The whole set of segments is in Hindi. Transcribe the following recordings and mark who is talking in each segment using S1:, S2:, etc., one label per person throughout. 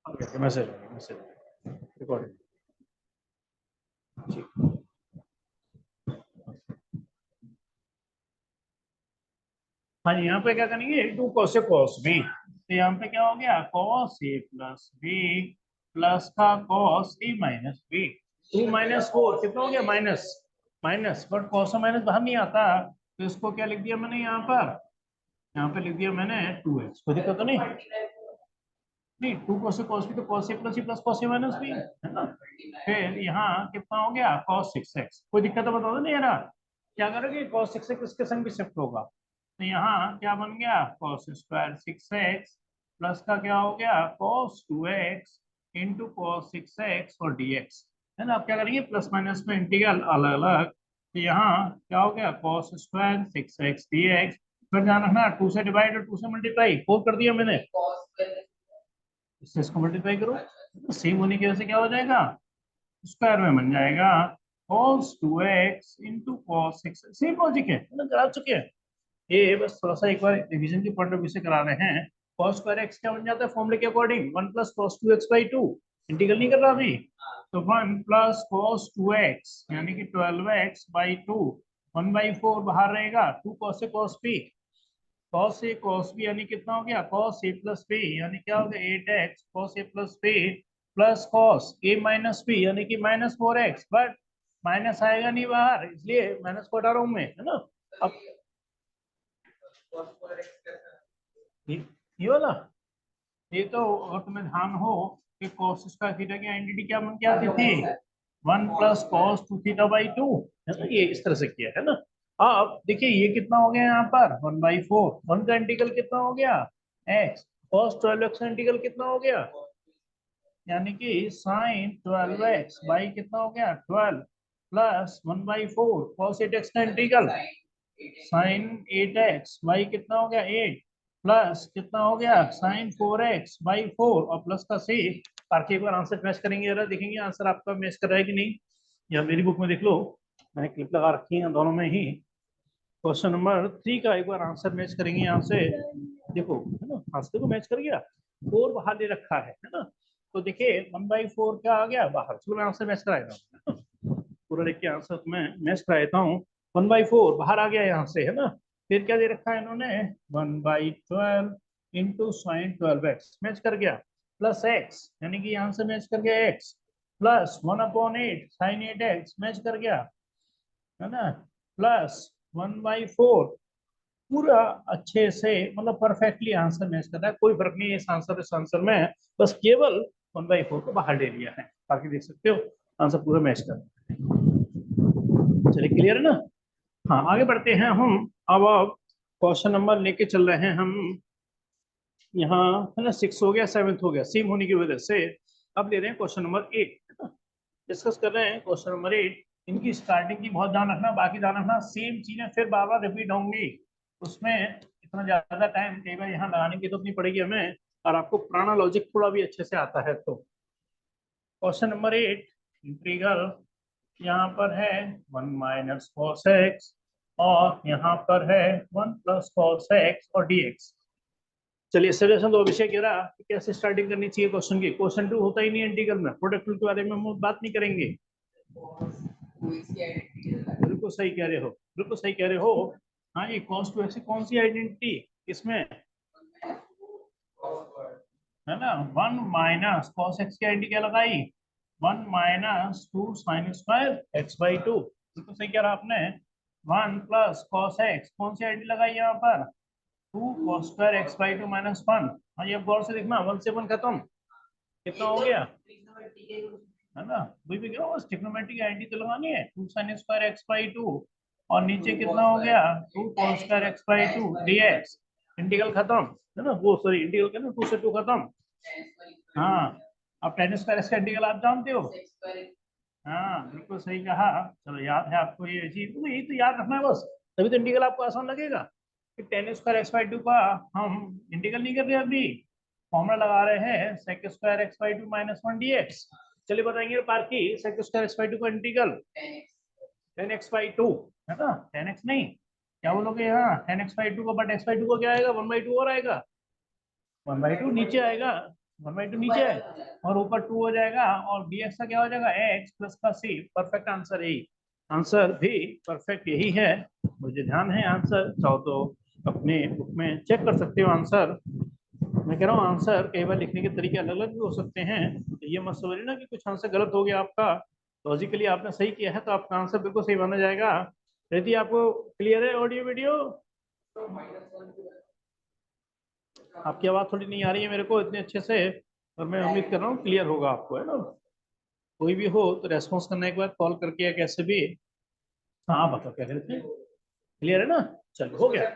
S1: मैसेज मैसेज रिकॉर्डिंग ठीक। हाँ जी, यहाँ पे क्या करेंगे, टू कॉस से कॉस बी, तो यहाँ पे क्या हो गया, cos A plus B plus का कॉस ए माइनस बी। 2 - 4 कितना हो गया, माइनस माइनस, बट कॉस और माइनस बाहर नहीं आता, तो इसको क्या लिख दिया मैंने यहाँ पे लिख दिया मैंने 2x। कोई दिक्कत तो नहीं, नहीं 2 कॉस से कॉस बी तो cos A plus plus cos A minus B है ना। फिर यहाँ कितना हो गया, कॉस 6x। कोई दिक्कत तो बता दो नहीं यार, क्या करोगे, कॉस 6x इसके संग भी शिफ्ट होगा, तो यहाँ क्या बन गया, कॉस स्क्वायर 6x प्लस का क्या हो गया, cos 2x into cos 6x और dx है ना। अब क्या करेंगे, प्लस माइनस में इंटीग्रल अलग अलग, तो यहाँ क्या हो गया, कॉस स्क्वायर 6x dx। फिर ध्यान रखना 2 से डिवाइड और 2 से मल्टीप्लाई, 4 कर दिया मैंने, इससे इसको मल्टीप्लाई करो, तो सेम होने की वजह से क्या हो जाएगा, स्क्वायर में बन जाएगा cos 2x into cos 6। Same logic है ना, करा चुके हैं ये, बस थोड़ा सा एक बार रिवीजन की पॉइंट ऑफ व्यू से करा रहे हैं। cos स्क्वायर x क्या बन जाता है फॉर्मूले के according, 1 plus cos 2x by 2। Integral नहीं कर रहा अभी, तो 1 प्लस cos 2x यानी कि 12x बाई 2, 1/4 बाहर रहेगा, 2 cos से cos b, cos a cos b यानी कितना हो गया, cos a प्लस b यानी क्या हो गया 8x cos a plus b plus cos a minus b यानी कि -4x, बट माइनस आएगा नहीं बाहर, इसलिए माइनस को हटा रहा हूं मैं, है ना। अब ये ये वाला, ये तो अगर तुम्हें ध्यान हो कि cos स्क्वायर थीटा की आइडेंटिटी क्या बन के आती थी, 1 प्लस cos 2 थीटा बाई 2, है ना, ये इस तरह से किया है ना। अब देखिए ये कितना हो गया यहाँ पर 1/4, 1 का इंटीग्रल कितना हो गया x, cos 12x का इंटीग्रल कितना हो गया, यानी कि साइन 12x बाई कितना हो गया 12 प्लस 1/4 cos 8x का इंटीग्रल साइन 8x बाई कितना हो गया 8 प्लस कितना हो गया साइन 4x बाई 4 और प्लस का सी। बाकी एक बार आंसर मैच करेंगे जरा, देखेंगे आंसर आपका मैच कर रहा है कि नहीं, या मेरी बुक में देख लो, मैंने क्लिप लगा रखी है दोनों में ही। क्वेश्चन नंबर 3 का एक बार आंसर मैच करेंगे यहाँ से, देखो है ना, आंसर को मैच कर गया, 4 बाहर ले रखा है ना, तो देखिए 1/4 क्या आ गया बाहर, चलो मैं आंसर मैच कराएगा, पूरा लिख के आंसर मैं मैच करा देता हूँ। 1/4 बाहर आ गया यहाँ से, है ना। फिर क्या दे रखा है इन्होंने, 1/12 इंटू साइन 12x मैच कर गया, प्लस x यानी कि यहाँ से मैच कर गया x, plus 1/8 sign 8x match कर गया, है ना, प्लस 1/4, पूरा अच्छे से मतलब परफेक्टली आंसर मैच कर रहा है, कोई फर्क नहीं है इस आंसर में, बस केवल 1/4 को बाहर ले लिया है, बाकी देख सकते हो आंसर पूरा मैच कर रहा है। चलिए क्लियर है ना। हाँ आगे बढ़ते हैं हम, अब क्वेश्चन नंबर लेके चल रहे हैं हम, यहाँ है ना 6 हो गया 7 हो गया, सेम होने की वजह से अब ले रहे हैं क्वेश्चन नंबर 8, है ना, डिस्कस कर रहे हैं क्वेश्चन नंबर 8। इनकी स्टार्टिंग की बहुत ध्यान रखना, बाकी ध्यान रखना सेम चीजें फिर बार बार रिपीट होंगी, उसमें इतना ज्यादा टाइम कई बार यहाँ लगाने की तो नहीं पड़ेगी हमें, और आपको पुराना लॉजिक थोड़ा भी अच्छे से आता है तो। क्वेश्चन नंबर 8, इंटीग्रल यहाँ पर है 1 माइनस कॉस एक्स, और यहाँ पर है 1 प्लस कॉस एक्स और dx। चलिए सजेशन तो अभिषेक कह रहा कि कैसे स्टार्टिंग करनी चाहिए क्वेश्चन की, क्वेश्चन 2 होता ही नहीं इंटीग्रल में, प्रोडक्ट रूल के बारे में हम बात नहीं करेंगे। बिल्कुल सही कह रहे हो, बिल्कुल सही कह रहे हो। हाँ ये कॉस 2x की कौन सी आइडेंटिटी इसमें, है ना, 1 माइनस कॉस एक्स की आइडेंटिटी क्या लगाई, 1 minus 2 sign square x by 2, बिल्कुल सही कह रहा आपने। 1 प्लस कॉस एक्स कौन सी आइडेंटिटी लगाई यहाँ पर, 2 cos square x by 2 minus 1। हाँ ये गौर से देखना, 1 से 1 खत्म, कितना हो गया, है ना, वही भी कह रहा हूँ, बस ट्रिग्नोमेट्रिक आइडेंटिटी तो लगानी है, 2 साइन स्क्वायर एक्स बाई 2 और नीचे कितना हो गया 2 cos square x by 2 dx। Integral खत्म, है ना, वो सॉरी इंटीग्रल का ना 2 से 2 खत्म। हाँ अब टेन स्क्वायर एक्स का इंटीग्रल आप जानते हो, हाँ बिल्कुल सही कहा, चलो याद है आपको ये चीज, तो यही तो याद रखना है बस, तभी तो इंटीग्रल आपको आसान लगेगा। कि टेन स्क्वायर एक्स बाई 2 का हम इंटीग्रल नहीं कर रहे अभी, फॉर्मूला लगा रहे हैं sec square x by 2 minus 1 dx। चलिए बताएंगे पार्की, सेक स्क्वायर एक्स बाई 2 का इंटीग्रल 10x/2, है ना, 10x नहीं, क्या बोलोगे यहाँ 10x/2 का, बट x/2 का क्या आएगा 1/2 और आएगा, 1/2 नीचे आएगा, 1/2 नीचे है और ऊपर 2 हो जाएगा और dx का क्या हो जाएगा x प्लस का c। परफेक्ट आंसर यही, आंसर भी परफेक्ट यही है। मुझे ध्यान है आंसर, चाहो तो अपने बुक में चेक कर सकते हो आंसर। मैं कह रहा हूँ आंसर कई बार लिखने के तरीके अलग अलग भी हो सकते हैं, तो ये मत समझिए ना कि कुछ आंसर गलत हो गया आपका। लॉजिकली आपने सही किया है तो आपका आंसर बिल्कुल सही बना जाएगा। यदि आपको क्लियर है ऑडियो वीडियो? आपकी आवाज थोड़ी नहीं आ रही है मेरे को इतने अच्छे से, और मैं उम्मीद कर रहा हूँ क्लियर होगा आपको, है ना? कोई भी हो तो रेस्पॉन्स करने के बाद कॉल करके या कैसे भी। हाँ बताओ क्या कहते हैं, क्लियर है ना? चलो हो गया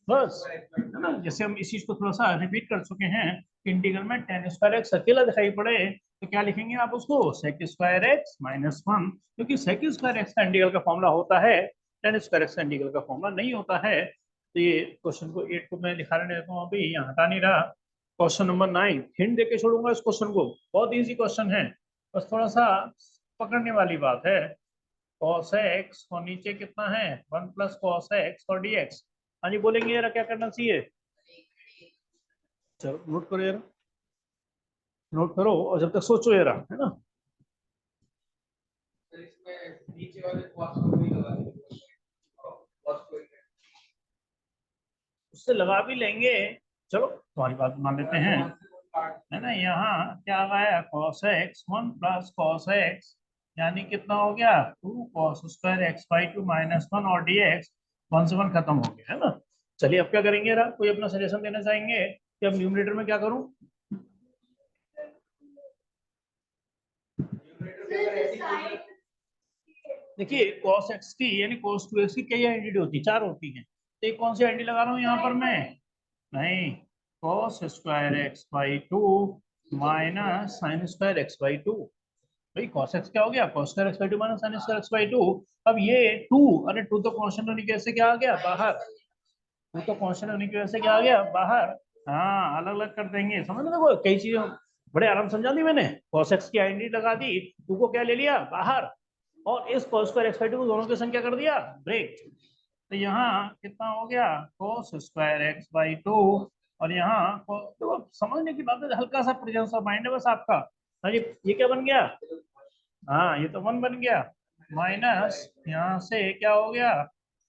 S1: बस, है ना? जैसे हम इस चीज को थोड़ा सा रिपीट कर चुके हैं, इंटीग्रल में टेन स्क्वायर एक्स अकेला दिखाई पड़े तो क्या लिखेंगे आप उसको, sec square x minus one, क्योंकि सेक स्क्वायर एक्स का इंटीग्रल का फॉर्मूला होता है, टेन स्क्वायर एक्स का इंटीग्रल का फॉर्मूला नहीं होता है। तो ये क्वेश्चन को 8 को मैं दिखा देता हूँ, अभी यहाँ हटा नहीं रहा। क्वेश्चन नंबर 9 हिंट देके छोड़ूंगा इस क्वेश्चन को, बहुत इजी क्वेश्चन है, बस थोड़ा सा पकड़ने वाली बात है। cos x और नीचे कितना है 1 प्लस cos x और dx। हाँ जी बोलेंगे यार क्या करना चाहिए? चलो नोट करो यार, नोट करो और जब तक सोचो यार, है ना? उससे लगा भी लेंगे, चलो तुम्हारी बात मान लेते हैं, है ना? यहाँ क्या आ गया cos x 1 plus cos x, यानी कितना हो गया 2 cos square x by 2 minus 1 और dx 1 से 1 खत्म हो गया, है ना? चलिए अब क्या करेंगे यार, कोई अपना सजेशन देना चाहेंगे कि अब न्यूमरेटर में क्या करूं? देखिए cos x की यानी cos 2x की कई आइडेंटिटी होती है, 4 होती हैं, तो एक कौन सी आइडेंटिटी लगा रहा हूँ यहाँ पर मैं? नहीं, cos square x by 2 minus sine square x by 2। भाई cos x क्या हो गया, cos square x by 2 minus sine square x by 2। अब ये 2, अरे 2 तो कांस्टेंट होने की वजह से क्या आ गया बाहर, 2 तो कांस्टेंट होने की वजह से क्या आ गया बाहर। हाँ अलग अलग कर देंगे, समझ लो, देखो कई चीजें बड़े आराम समझा दी मैंने। cos x की आइडेंटिटी लगा दी, 2 को क्या ले लिया बाहर, और इस cos स्क्वायर x बाई 2 को दोनों की संख्या कर दिया ब्रेक। तो यहाँ कितना हो गया cos स्क्वायर एक्स बाई 2, और यहाँ तो समझने की बात है, हल्का सा प्रेजेंस ऑफ माइंड है बस आपका। हाँ जी ये क्या बन गया, हाँ ये तो 1 बन गया, माइनस यहाँ से क्या हो गया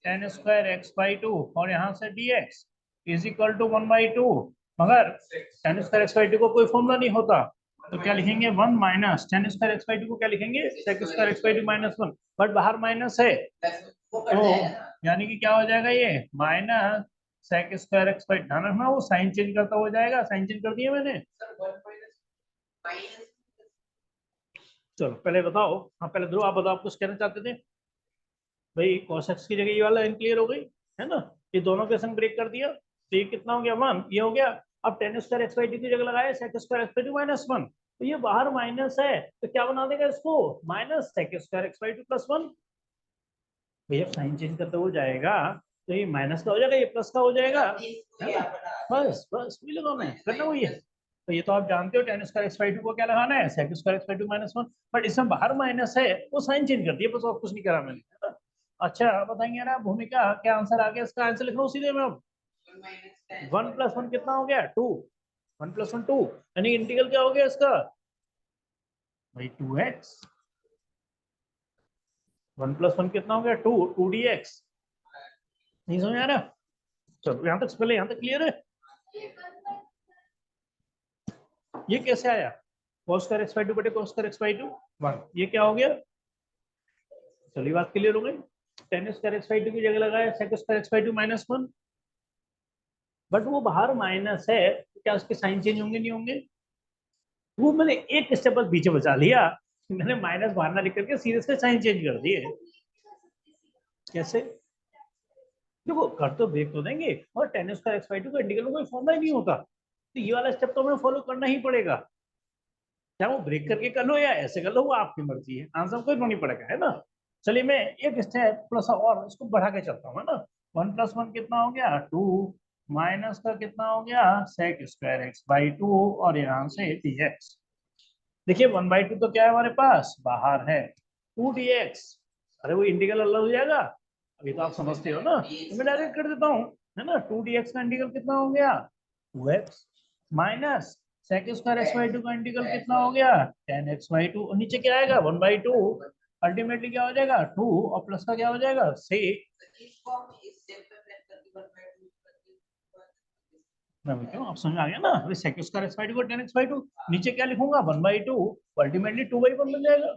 S1: टेन स्क्वायर एक्स बाई 2 और यहाँ से d x is equal to 1/2। मगर टेन स्क्वायर एक्स बाई 2 को कोई फॉर्मूला नहीं होता, तो क्या लिखेंगे 1 minus tan square x by 2 को क्या लिखेंगे sec square x by 2 minus 1, but बाहर माइनस है तो यानी कि क्या हो जाएगा ये minus sec square x by, ध्यान रखना वो साइन चेंज करता हो जाएगा, साइन चेंज कर दिया मैंने। चलो पहले बताओ, हाँ पहले ध्रुव आप बताओ आप कुछ कहना चाहते थे? भाई cos x की जगह ये वाला लाइन क्लियर हो गई, है ना? ये दोनों के संग ब्रेक कर दिया तो ये कितना हो गया 1, ये हो गया। अब tan square x by two की जगह लगाया sec square x by two minus 1, तो ये बाहर माइनस है तो क्या बना देगा इसको minus sec square x by two plus 1। भैया साइन चेंज करते हो जाएगा तो ये माइनस का हो जाएगा, ये प्लस का हो जाएगा, है ना? बस बस वही लगाना है, करना वही है। तो ये तो आप जानते हो tan square x by two को क्या लगाना है sec square x by two minus 1, but इसमें बाहर माइनस है वो साइन चेंज कर दिया बस, और कुछ नहीं करा मैंने, है ना? अच्छा बताएंगे ना भूमिका क्या आंसर आ गया, इसका आंसर लिख रहा हूँ सीधे मैं अब। 1 प्लस 1 कितना हो गया 2, 1 प्लस 1 2, यानी इंटीग्रल क्या हो गया इसका भाई 2x, 1 प्लस 1 कितना हो गया 2, 2 dx। नहीं समझ आ रहा? चलो यहाँ तक पहले, यहाँ तक क्लियर है? ये कैसे आया cos स्क्वायर x बाई 2 बटे cos स्क्वायर x बाई 2 1, ये क्या हो गया? चलिए बात क्लियर हो गई, टेन स्क्वायर एक्स बाई 2 की जगह लगाया sec square x by 2 minus 1, but वो बाहर माइनस है तो क्या उसके साइन चेंज होंगे नहीं होंगे? वो मैंने एक स्टेप बस पीछे बचा लिया, मैंने माइनस बाहर ना लिख करके सीधे से साइन चेंज कर दिए। कैसे? देखो कर तो ब्रेक तो देंगे, और टेन स्क्वायर एक्स बाई 2 का इंटीग्रल में कोई फॉर्मूला ही नहीं होता, तो ये वाला स्टेप तो हमें फॉलो करना ही पड़ेगा, चाहे वो ब्रेक करके कर लो या ऐसे कर लो वो आपकी मर्जी है, आंसर कोई नहीं पड़ेगा, है ना? चलिए मैं एक स्टेप थोड़ा सा और इसको बढ़ा के चलता हूँ, है ना? 1 प्लस 1 कितना हो गया 2, माइनस का कितना हो गया सेक स्क्वायर एक्स बाई 2 और यहाँ से dx। देखिए 1/2 तो क्या है हमारे पास बाहर है, 2 dx, अरे वो इंटीग्रल अलग हो जाएगा, अभी तो आप समझते हो ना, तो मैं डायरेक्ट कर देता हूँ, है ना? 2 dx का इंटीग्रल कितना हो गया 2x, minus sec square x by two का इंटीग्रल कितना हो गया 10x/2 और नीचे क्या आएगा 1/2 अल्टीमेटली क्या हो जाएगा 2 और प्लस का क्या हो जाएगा 6। क्यों आप समझ आ गया ना अभी sec square x by two को 10x/2 नीचे क्या लिखूंगा 1/2 अल्टीमेटली 2/1 बन जाएगा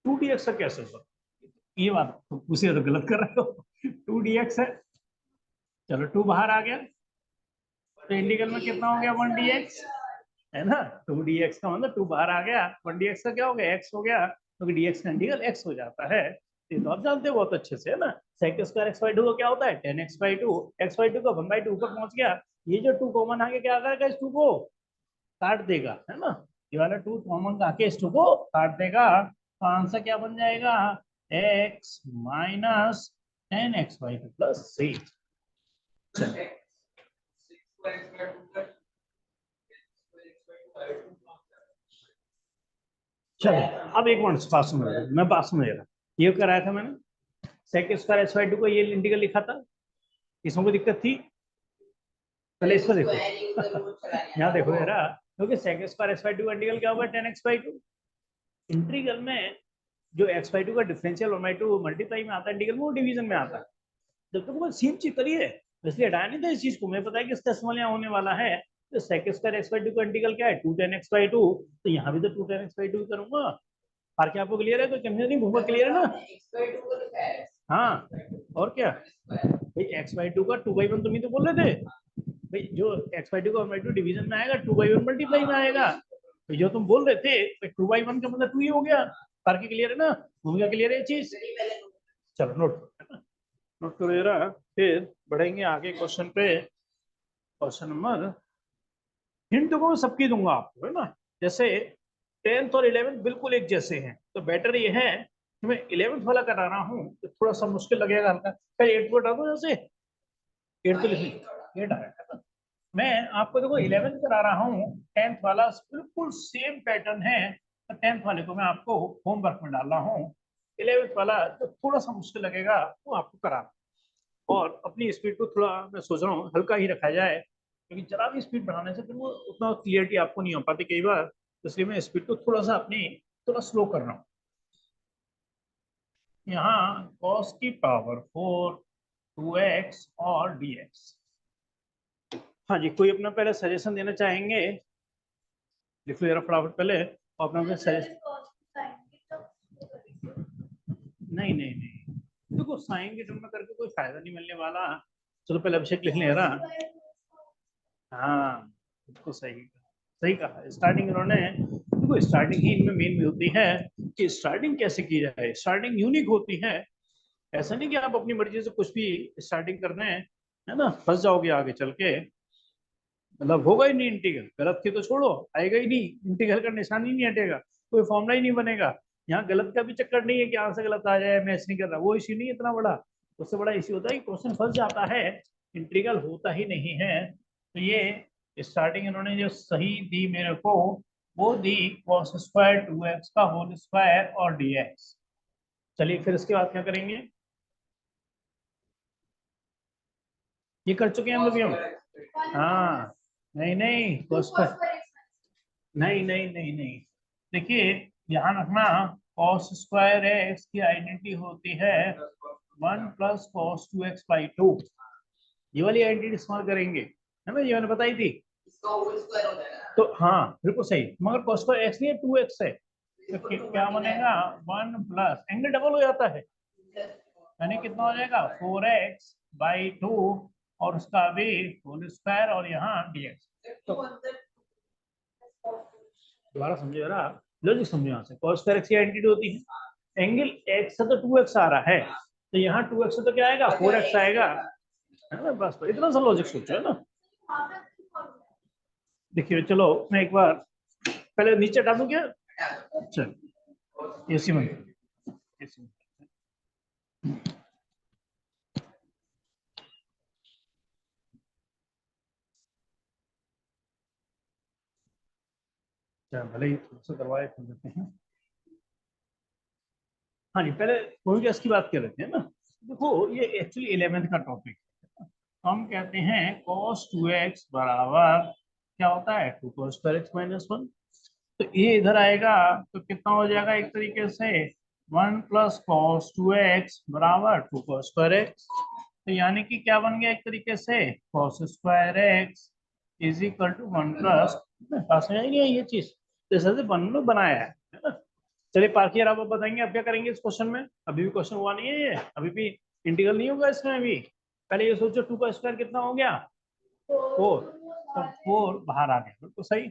S1: 2dx का कैसे होगा ये बात तो उसे तो गलत कर रहे हो 2dx है चलो 2 बाहर आ गया तो इंटीग्रल में कितना हो गया 1dx है ना 2dx का मतलब 2 बाहर आ गया 1dx का क्या हो गया x हो गया तो dx का इंटीग्रल x हो जाता है ये तो आप जानते हो बहुत अच्छे से है ना sec square x by two का क्या होता है 10x/2 x/2 का 1/2 ऊपर पहुंच गया ये जो 2 कॉमन आगे क्या करेगा इस 2 को काट देगा है ना ये वाला 2 कॉमन आके इस 2 को काट देगा तो आंसर क्या बन जाएगा x माइनस 10x/2 प्लस 6। चलो अब एक मिनट बात समझ मैं बात समझ रहा ये कराया था मैंने sec square x by two को ये इंटीग्रल लिखा था इसमें कोई दिक्कत थी पहले इसको देखो यहाँ देखो जरा क्योंकि sec square x by two का इंटीग्रल क्या होगा 10x/2 इंटीग्रल में जो x/2 का डिफरेंशियल 1/2 मल्टीप्लाई में आता है इंटीग्रल वो डिवीजन में आता है जब तक वो सेम चीज करिए इसलिए हटाया नहीं था इस चीज को मुझे पता है कि इस टेस्ट यहाँ होने वाला है तो sec square x by two का इंटीग्रल क्या है 2 10x/2 तो यहाँ भी तो 2 10x/2 करूंगा और क्या आपको क्लियर है कोई कंफ्यूजन नहीं होमवर्क क्लियर है ना हाँ और क्या भाई x/2 का 2/1 तुम ही तो बोल रहे थे भाई जो x/2 का 1/2 डिवीजन में आएगा 2/1 मल्टीप्लाई में आएगा तो जो तुम बोल रहे थे 2/1 का मतलब 2 ही हो गया बाकी क्लियर है ना भूमिका क्लियर है ये चीज चलो नोट करो जरा फिर बढ़ेंगे आगे क्वेश्चन पे क्वेश्चन नंबर हिंट तो मैं सबकी दूंगा आपको है ना जैसे 10th और 11th बिल्कुल एक जैसे हैं तो बेटर ये है कि मैं 11th वाला करा रहा हूँ तो थोड़ा सा मुश्किल लगेगा हल्का पहले 8 को हटा दो जैसे 8 तो लिख 8 आया मैं आपको देखो 11th करा रहा हूँ 10th वाला बिल्कुल सेम पैटर्न है तो 10th वाले को मैं आपको होमवर्क में डाल रहा हूँ 11th वाला तो थोड़ा सा मुश्किल लगेगा वो आपको करा और अपनी स्पीड को थोड़ा मैं सोच रहा हूँ हल्का ही रखा जाए क्योंकि जरा भी स्पीड बढ़ाने से फिर वो उतना क्लियरिटी आपको नहीं हो पाती कई बार इसलिए मैं स्पीड को थोड़ा सा अपनी थोड़ा स्लो कर रहा हूँ यहाँ cos की पावर 4 2x और dx हाँ जी कोई अपना पहले सजेशन देना चाहेंगे लिख लो जरा फटाफट पहले और अपना सजेशन नहीं देखो साइन के टर्म में करके कोई फायदा नहीं मिलने वाला चलो पहले अभिषेक लिख ले रहा हाँ बिल्कुल सही कहा स्टार्टिंग इन्होंने देखो स्टार्टिंग ही इनमें मेन भी होती है कि स्टार्टिंग कैसे की जाए स्टार्टिंग यूनिक होती है ऐसा नहीं कि आप अपनी मर्जी से कुछ भी स्टार्टिंग कर रहे हैं है ना फंस जाओगे आगे चल के मतलब होगा ही नहीं इंटीग्रल गलत की तो छोड़ो आएगा ही नहीं इंटीग्रल का निशान ही नहीं हटेगा कोई फॉर्मूला ही नहीं बनेगा यहाँ गलत का भी चक्कर नहीं है कि आंसर गलत आ जाए मैच नहीं कर रहा वो इश्यू नहीं है इतना बड़ा उससे बड़ा इश्यू होता है कि क्वेश्चन फंस जाता है इंटीग्रल होता ही नहीं है तो ये स्टार्टिंग इन्होंने जो सही दी मेरे को वो दी cos स्क्वायर 2x का होल स्क्वायर और dx चलिए फिर इसके बाद क्या करेंगे ये कर चुके हैं हम लोग हाँ नहीं cos स्क्वायर नहीं देखिए ध्यान रखना cos स्क्वायर एक्स की आइडेंटिटी होती है 1 + cos 2x/2 ये वाली आइडेंटिटी इस्तेमाल करेंगे है ना ये मैंने बताई थी तो हाँ बिल्कुल सही मगर cos स्क्वायर एक्स नहीं है 2x है तो क्या बनेगा 1 एंगल डबल हो जाता है यानी कितना हो जाएगा 4x/2 और उसका भी होल स्क्वायर और यहाँ dx तो दोबारा समझो जरा लॉजिक समझो यहाँ से cos स्क्वायर एक्स की आइडेंटिटी होती है एंगल x से तो 2x आ रहा है तो यहाँ 2x से तो क्या आएगा 4x आएगा है ना बस तो इतना सा लॉजिक सोचो है ना देखिए चलो मैं एक बार पहले नीचे हटा दूं क्या चल एसी में भले ही थोड़ा सा दरवाजे खोल देते हैं हाँ जी पहले कोई की बात कर रहे थे ना देखो ये एक्चुअली 11th का टॉपिक तो हम कहते हैं cos 2x बराबर क्या होता है 2 cos स्क्वायर x माइनस 1। तो ये इधर आएगा तो कितना हो जाएगा एक तरीके से 1 प्लस कॉस 2x बराबर 2 cos स्क्वायर x। तो यानी कि क्या बन गया एक तरीके से cos square x is equal to 1 plus, पास में आएगी ये चीज जैसे से बनाया है ना। चलिए पार्कियर आप बताएंगे अब क्या करेंगे इस क्वेश्चन में। अभी भी क्वेश्चन हुआ नहीं है ये, अभी भी इंटीग्रल नहीं होगा इसमें। अभी पहले ये सोचो 2 का स्क्वायर कितना हो गया 4, तो 4 बाहर आ गया तो सही।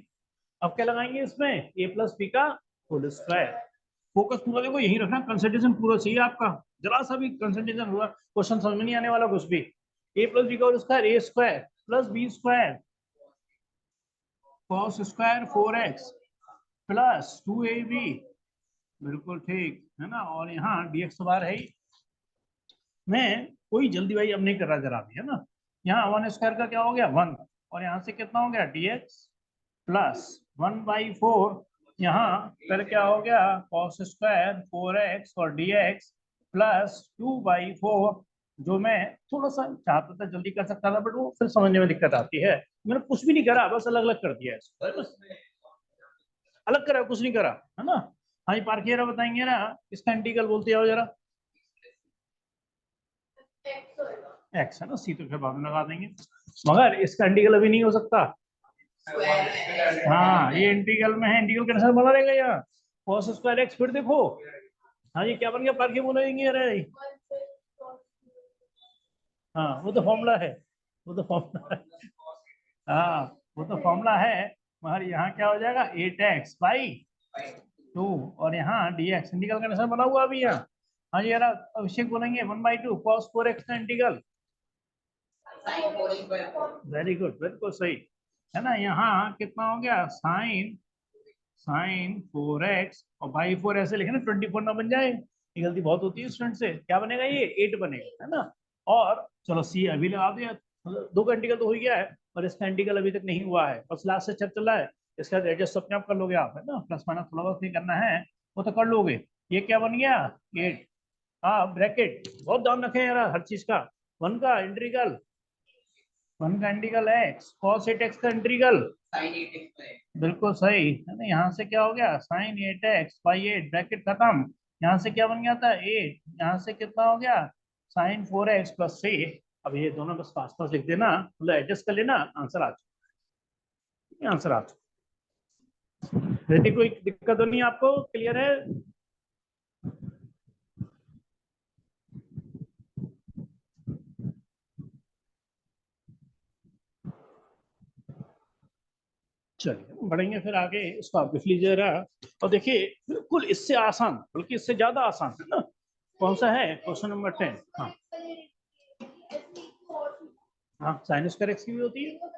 S1: अब क्या लगाएंगे इसमें ए प्लस बी का होल स्क्वायर। फोकस पूरा देखो यही रखना, कंसंट्रेशन पूरा चाहिए आपका। जरा सा भी कंसंट्रेशन हुआ क्वेश्चन समझ में नहीं आने वाला कुछ भी। ए प्लस बी का whole square A square plus B square cos square 4x plus 2ab, बिल्कुल ठीक है ना। और यहाँ dx तो बाहर है ही। मैं कोई जल्दी भाई अब नहीं कर रहा जरा भी, है ना। यहाँ 1 स्क्वायर का क्या हो गया 1, और यहाँ से कितना हो गया dx प्लस 1/4, यहाँ फिर क्या हो गया cos स्क्वायर 4x और dx प्लस 2/4। जो मैं थोड़ा सा चाहता था जल्दी कर सकता था बट वो फिर समझने में दिक्कत आती है। मैंने कुछ भी नहीं करा, बस अलग अलग कर दिया इसको, बस अलग करा कुछ नहीं करा, है ना। हाँ जी पार्कियर बताएंगे ना इसका इंटीग्रल बोलते जाओ जरा। एक्स है ना, सी तो फिर बाद में लगा देंगे, मगर इसका इंटीग्रल अभी नहीं हो सकता। हाँ ये इंटीग्रल में है, इंटीग्रल कैसे बना रहेगा यहाँ cos स्क्वायर एक्स। फिर देखो हाँ जी क्या बन गया पार्कियर बोलेंगे अरे। हाँ वो तो फॉर्मूला है, वो तो फॉर्मूला है। हाँ वो तो फॉर्मूला है, मगर यहाँ क्या हो जाएगा 8x बाई 2, और यहाँ dx इंटीग्रल का निशान बना हुआ अभी यहाँ। हाँ जी यार अभिषेक बोलेंगे 1/2 cos 4x का इंटीग्रल। वेरी गुड बिल्कुल सही, है ना। यहाँ कितना हो गया साइन 4x, और बाई 4 ऐसे लिखे ना 24 ना बन जाए, ये गलती बहुत होती है स्टूडेंट से। क्या बनेगा ये 8 बनेगा, है ना। और चलो सी अभी लगा दिया, मतलब 2 का इंटीग्रल तो हो ही गया है, और इसका इंटीग्रल अभी तक नहीं हुआ है, बस लास्ट से चल रहा है। इसका एडजस्ट अपने आप कर लोगे आप, है ना, प्लस माइनस थोड़ा बहुत नहीं करना है, वो तो कर लोगे। ये क्या बन गया 8, हाँ ब्रैकेट बहुत ध्यान रखें यार हर चीज का। 1 का इंटीग्रल 1 का इंटीग्रल एक्स cos 8x का इंटीग्रल बिल्कुल सही, है ना। यहाँ से क्या हो गया साइन 8x बाई 8 ब्रैकेट खत्म। यहाँ से क्या बन गया था 8, यहाँ से कितना हो गया साइन 4x प्लस 3। अब ये दोनों बस पास पास लिख देना, मतलब एडजस्ट कर लेना, आंसर आ चुका, आंसर आ चुका। यदि कोई दिक्कत तो नहीं आपको, क्लियर है। चलिए बढ़ेंगे फिर आगे, इसको आप लिख लीजिए जरा। और देखिए बिल्कुल इससे आसान, बल्कि इससे ज्यादा आसान, है ना। कौन सा है क्वेश्चन नंबर 10। हाँ हाँ साइन स्क्वायर एक्स की भी होती है।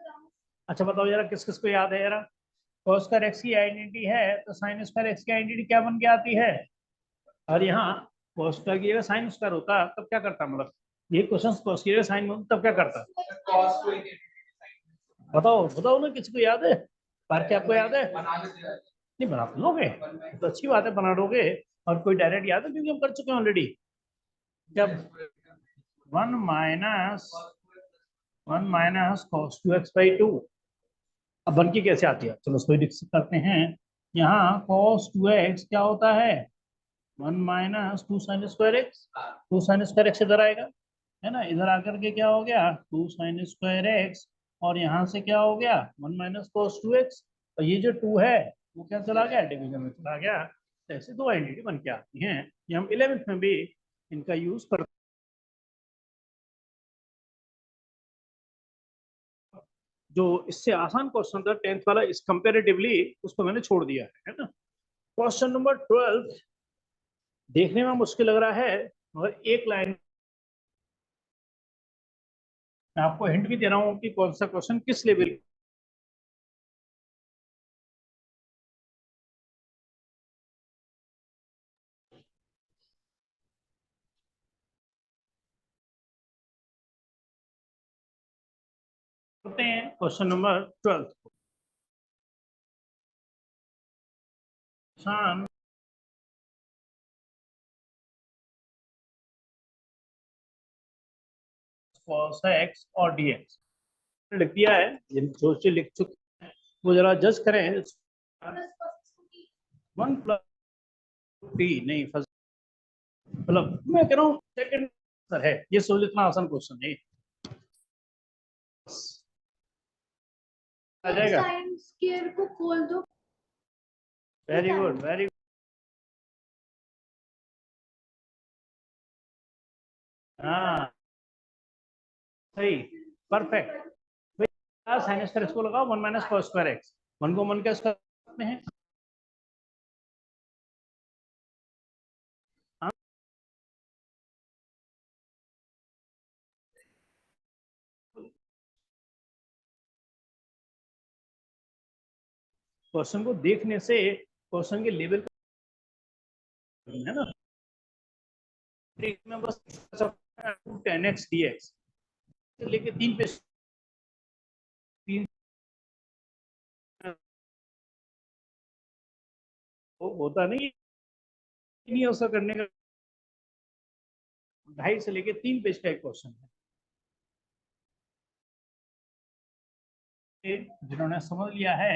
S1: अच्छा बताओ जरा किस किस को याद है जरा। cos स्क्वायर एक्स की आइडेंटिटी है तो साइन स्क्वायर एक्स की आइडेंटिटी क्या बन के आती है। और यहाँ cos स्क्वायर की जगह साइन स्क्वायर होता तब क्या करता, मतलब ये क्वेश्चन cos की जगह साइन तब क्या करता। बताओ बताओ ना किसी को याद है, पार्क आपको याद है। नहीं बना तो लोगे तो अच्छी बात है, बना लोगे। और कोई डायरेक्ट याद है क्योंकि हम कर चुके हैं ऑलरेडी। क्या 1 माइनस cos 2x/2। अब बन की कैसे आती है, चलो उसको डिस्कस करते हैं। यहाँ cos 2x क्या होता है 1 - 2 sin square x, 2 sin square x इधर आएगा, है ना। इधर आकर के क्या हो गया 2 sin स्क्वायर एक्स, और यहाँ से क्या हो गया 1 - cos 2x। और ये जो 2 है वो क्या चला गया डिवीजन में चला गया। तो ऐसे दो आइडेंटिटी बन के आती हैं, ये हम 11th में भी इनका यूज करते। जो इससे आसान क्वेश्चन था 10th वाला इस कंपेरेटिवली, उसको मैंने छोड़ दिया है ना। क्वेश्चन नंबर 12 देखने में मुश्किल लग रहा है, मगर एक लाइन मैं आपको हिंट भी दे रहा हूँ कि कौन सा क्वेश्चन किस लेवल करते हैं। Question number 12 question cos x और dx लिख दिया है। जो चीज लिख चुके हैं वो जरा जज करें। 1 प्लस टी नहीं फर्स्ट, मतलब मैं कह रहा हूँ सेकंड आंसर है ये, सोच इतना आसान क्वेश्चन है आ जाएगा।
S2: साइन स्क्वायर को खोल दो।
S1: वेरी गुड वेरी, हाँ सही, परफेक्ट। साइन स्क्वायर को लगाओ 1 माइनस cos स्क्वायर एक्स, 1 को 1 के स्क्वायर में है। क्वेश्चन को देखने से क्वेश्चन के लेवल है ना, में बस 10x dx लेके 3 पे 3 होता नहीं ऐसा करने का। 2.5 से लेके 3 पेज का एक क्वेश्चन है। जिन्होंने समझ लिया है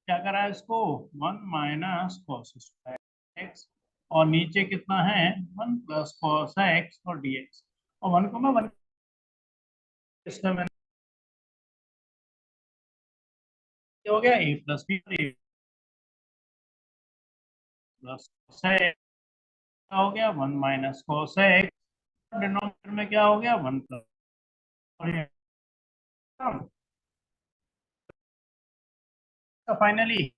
S1: क्या करा है इसको, 1 माइनस cos स्क्वायर एक्स और नीचे कितना है 1 प्लस cos x और dx, और 1 को मैं 1 इसमें मैंने हो गया a प्लस बी प्लस हो गया 1 माइनस cos x, डिनोमिनेटर में क्या हो गया 1 प्लस, फाइनली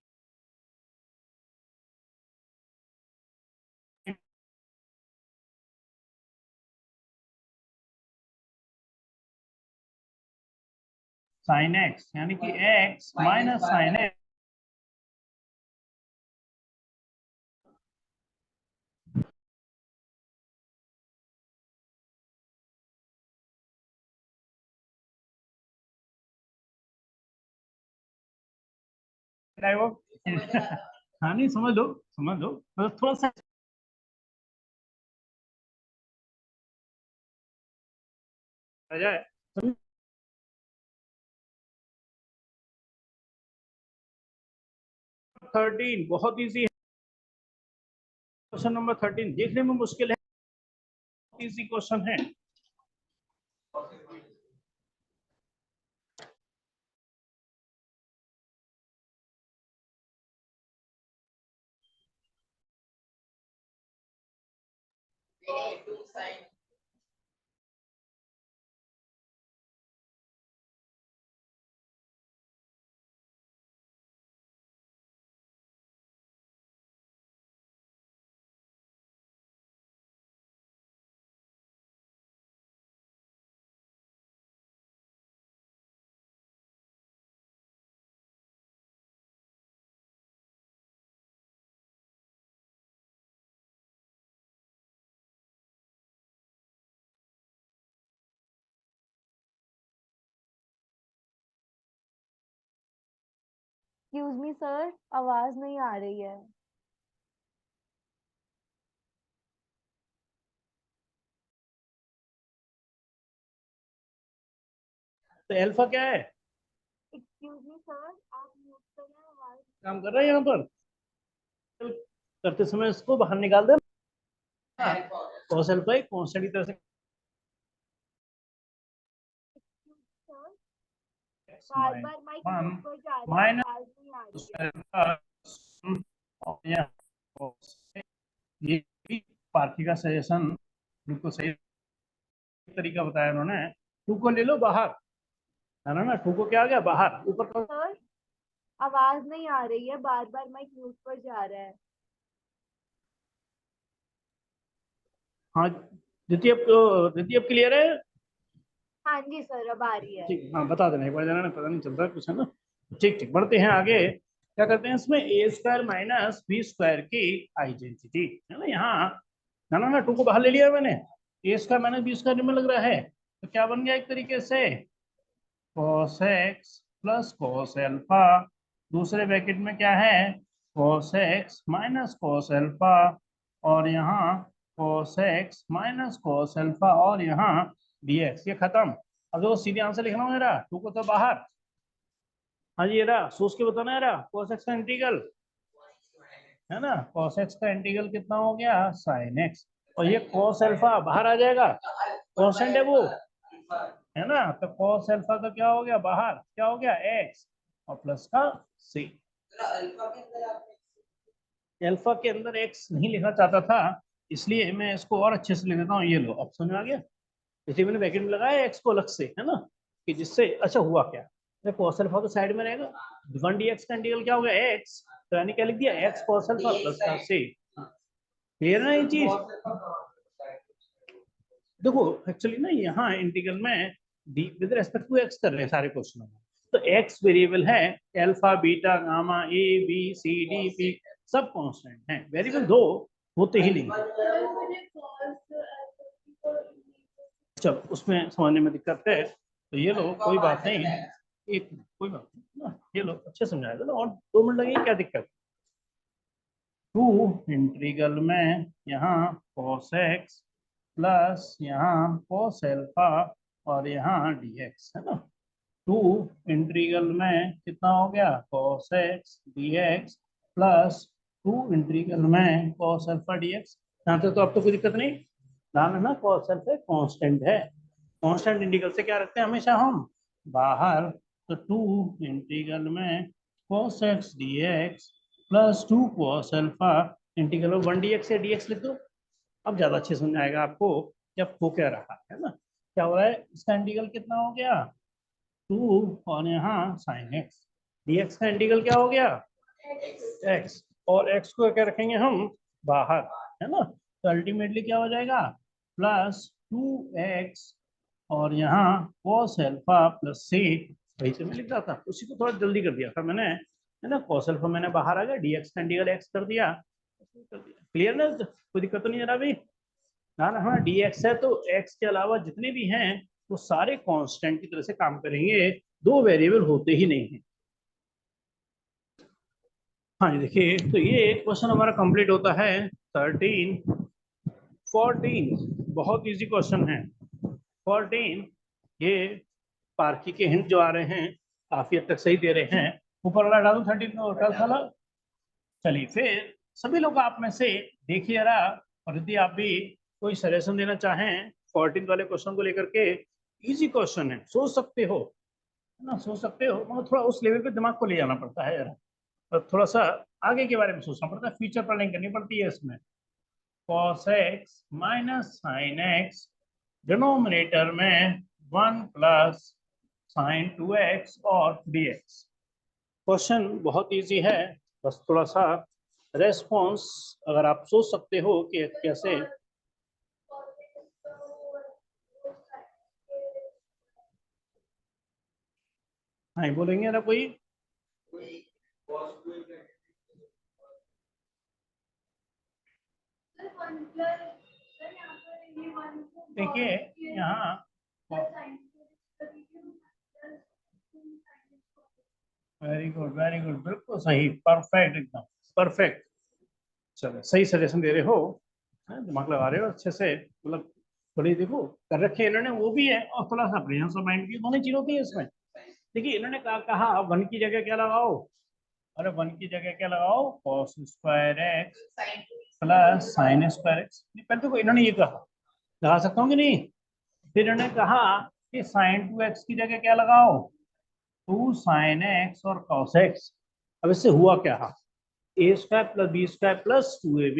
S1: साइन एक्स यानी कि x माइनस साइन एक्स, हाँ नहीं समझ लो मतलब थोड़ा सा आ जाए। 13 बहुत इजी है, क्वेश्चन नंबर 13 देखने में मुश्किल है, इजी क्वेश्चन है।
S2: एक्सक्यूज मी सर, आवाज नहीं आ रही है।
S1: तो अल्फा क्या है,
S2: एक्सक्यूज मी सर, आप म्यूट करें आवाज।
S1: काम कर रहा है यहाँ पर, करते समय इसको बाहर निकाल दे। cos अल्फा एक कांस्टेंट की तरह से
S2: बार बार माइक म्यूट पर जा रहा है,
S1: माइनस
S2: आवाज नहीं आ रही है।
S1: ये भी पार्थी का सजेशन बिल्कुल सही तरीका बताया उन्होंने। 2 को ले लो बाहर, है ना, 2 को क्या आ गया बाहर, ऊपर तो
S2: सर आवाज नहीं आ रही है, बार बार माइक म्यूट पर जा रहा है।
S1: हाँ द्वितीय अब क्लियर है।
S2: हाँ जी सर, अब आ रही है।
S1: ठीक, हाँ बता देना एक बार, जरा पता नहीं चलता कुछ है ना। ठीक ठीक बढ़ते हैं आगे, क्या करते हैं इसमें ए स्क्वायर माइनस बी स्क्वायर की आइडेंटिटी, है ना, यहाँ ना 2 को बाहर ले लिया मैंने, ए स्क्वायर माइनस बी स्क्वायर में लग रहा है, तो क्या बन गया एक तरीके से cos x plus cos alpha, दूसरे ब्रैकेट में क्या है cos x minus cos alpha, और यहाँ cos x minus cos alpha, और यहाँ dx, ये खत्म। अब देखो सीधे आंसर लिखना हो मेरा, टू को तो बाहर। हाँ जी, ये रहा, सोच के बताना है, रहा cos x का इंटीग्रल है ना, cos x का इंटीग्रल कितना हो गया, sin x, और ये cos अल्फा बाहर आ जाएगा, कांस्टेंट है वो, है ना, तो cos अल्फा का क्या हो गया बाहर, क्या हो गया x, और प्लस का c। अल्फा के अंदर x नहीं लिखना चाहता था, इसलिए मैं इसको और अच्छे से लिख देता हूँ, ये लो अब समझ में आ गया। इसलिए मैंने ब्रैकेट में लगाया x को अलग से, है ना, कि जिससे अच्छा हुआ क्या, cos अल्फा तो साइड में रहेगा, 1 dx का इंटीग्रल क्या हो गया x, तो यानी क्या लिख दिया, x cos अल्फा प्लस का c। क्लियर ना ये चीज। देखो एक्चुअली ना यहाँ इंटीग्रल में d with respect to x कर रहे हैं सारे क्वेश्चन में, तो एक्स वेरिएबल है, alpha beta gamma a b c d p सब कांस्टेंट हैं, वेरिएबल दो होते ही नहीं। चलो उसमें समझने में दिक्कत है, तो ये लो कोई बात नहीं, एक कोई बात नहीं ना, ये लो अच्छे समझाएगा ना, और 2 मिनट लगेंगे, क्या दिक्कत। टू इंटीग्रल में यहाँ cos x प्लस यहाँ cos अल्फा और यहाँ dx, है ना, टू इंटीग्रल में कितना हो गया cos x dx plus two integral में cos अल्फा dx। यहाँ तक तो अब तो कोई दिक्कत नहीं, ध्यान है ना, cos अल्फा कांस्टेंट है, कांस्टेंट इंटीग्रल से क्या रखते हैं हमेशा हम बाहर, तो टू इंटीग्रल में cos x dx plus two cos alpha integral 1 dx या dx लिख दो, अब ज्यादा अच्छे समझ आएगा आपको जब हो क्या रहा है ना, क्या हो रहा है, इसका इंटीग्रल कितना हो गया 2 और यहाँ sin x, dx का इंटीग्रल क्या हो गया x, और x को क्या रखेंगे हम बाहर, है ना, तो अल्टीमेटली क्या हो जाएगा +2x और यहाँ cos अल्फा प्लस c, वही से मैं लिख रहा था, उसी को थोड़ा जल्दी कर दिया था मैंने, है ना, cos अल्फा मैंने बाहर आ गया, dx का इंटीग्रल x कर दिया, क्लियर ना, कोई दिक्कत तो नहीं आ रहा अभी ना ना, हाँ dx है तो x के अलावा जितने भी हैं वो सारे कांस्टेंट की तरह से काम करेंगे, दो वेरिएबल होते ही नहीं है। हाँ जी देखिए, तो ये क्वेश्चन हमारा कंप्लीट होता है 13 14, बहुत इजी क्वेश्चन है 14, ये पार्की के हिंट जो आ रहे हैं काफी हद तक सही दे रहे हैं, ऊपर वाला डालू 13 का वाला। चलिए फिर सभी लोग आप में से देखिए जरा, और यदि आप भी कोई सजेशन देना चाहें 14 वाले क्वेश्चन को लेकर के, इजी क्वेश्चन है, सोच सकते हो, है ना, सोच सकते हो, मगर थोड़ा उस लेवल पे दिमाग को ले जाना पड़ता है यार, और थोड़ा सा आगे के बारे में सोचना पड़ता है, फ्यूचर प्लानिंग करनी पड़ती है इसमें। cos x minus sine x, denominator में 1 प्लस साइन 2x और dx। क्वेश्चन बहुत इजी है, बस थोड़ा सा रेस्पॉन्स अगर आप सोच सकते हो कि कैसे, हाँ बोलेंगे ना कोई, देखिए यहाँ वेरी गुड, बिल्कुल सही, परफेक्ट, एकदम परफेक्ट, चलो सही सजेशन दे रहे हो, दिमाग लगा रहे हो अच्छे से, मतलब थोड़ी देखो कर रखे इन्होंने वो भी है, और थोड़ा सा प्रेजेंस ऑफ माइंड की दोनों चीज होती है इसमें। देखिए इन्होंने कहा 1 की जगह क्या लगाओ, अरे 1 की जगह क्या लगाओ cos square x plus sign square x, पहले तो इन्होंने ये कहा, लगा सकता हूँ कि नहीं, फिर इन्होंने कहा कि साइन 2x की जगह क्या लगाओ 2 साइन एक्स और cos एक्स, अब इससे हुआ क्या, A square plus B square plus 2ab,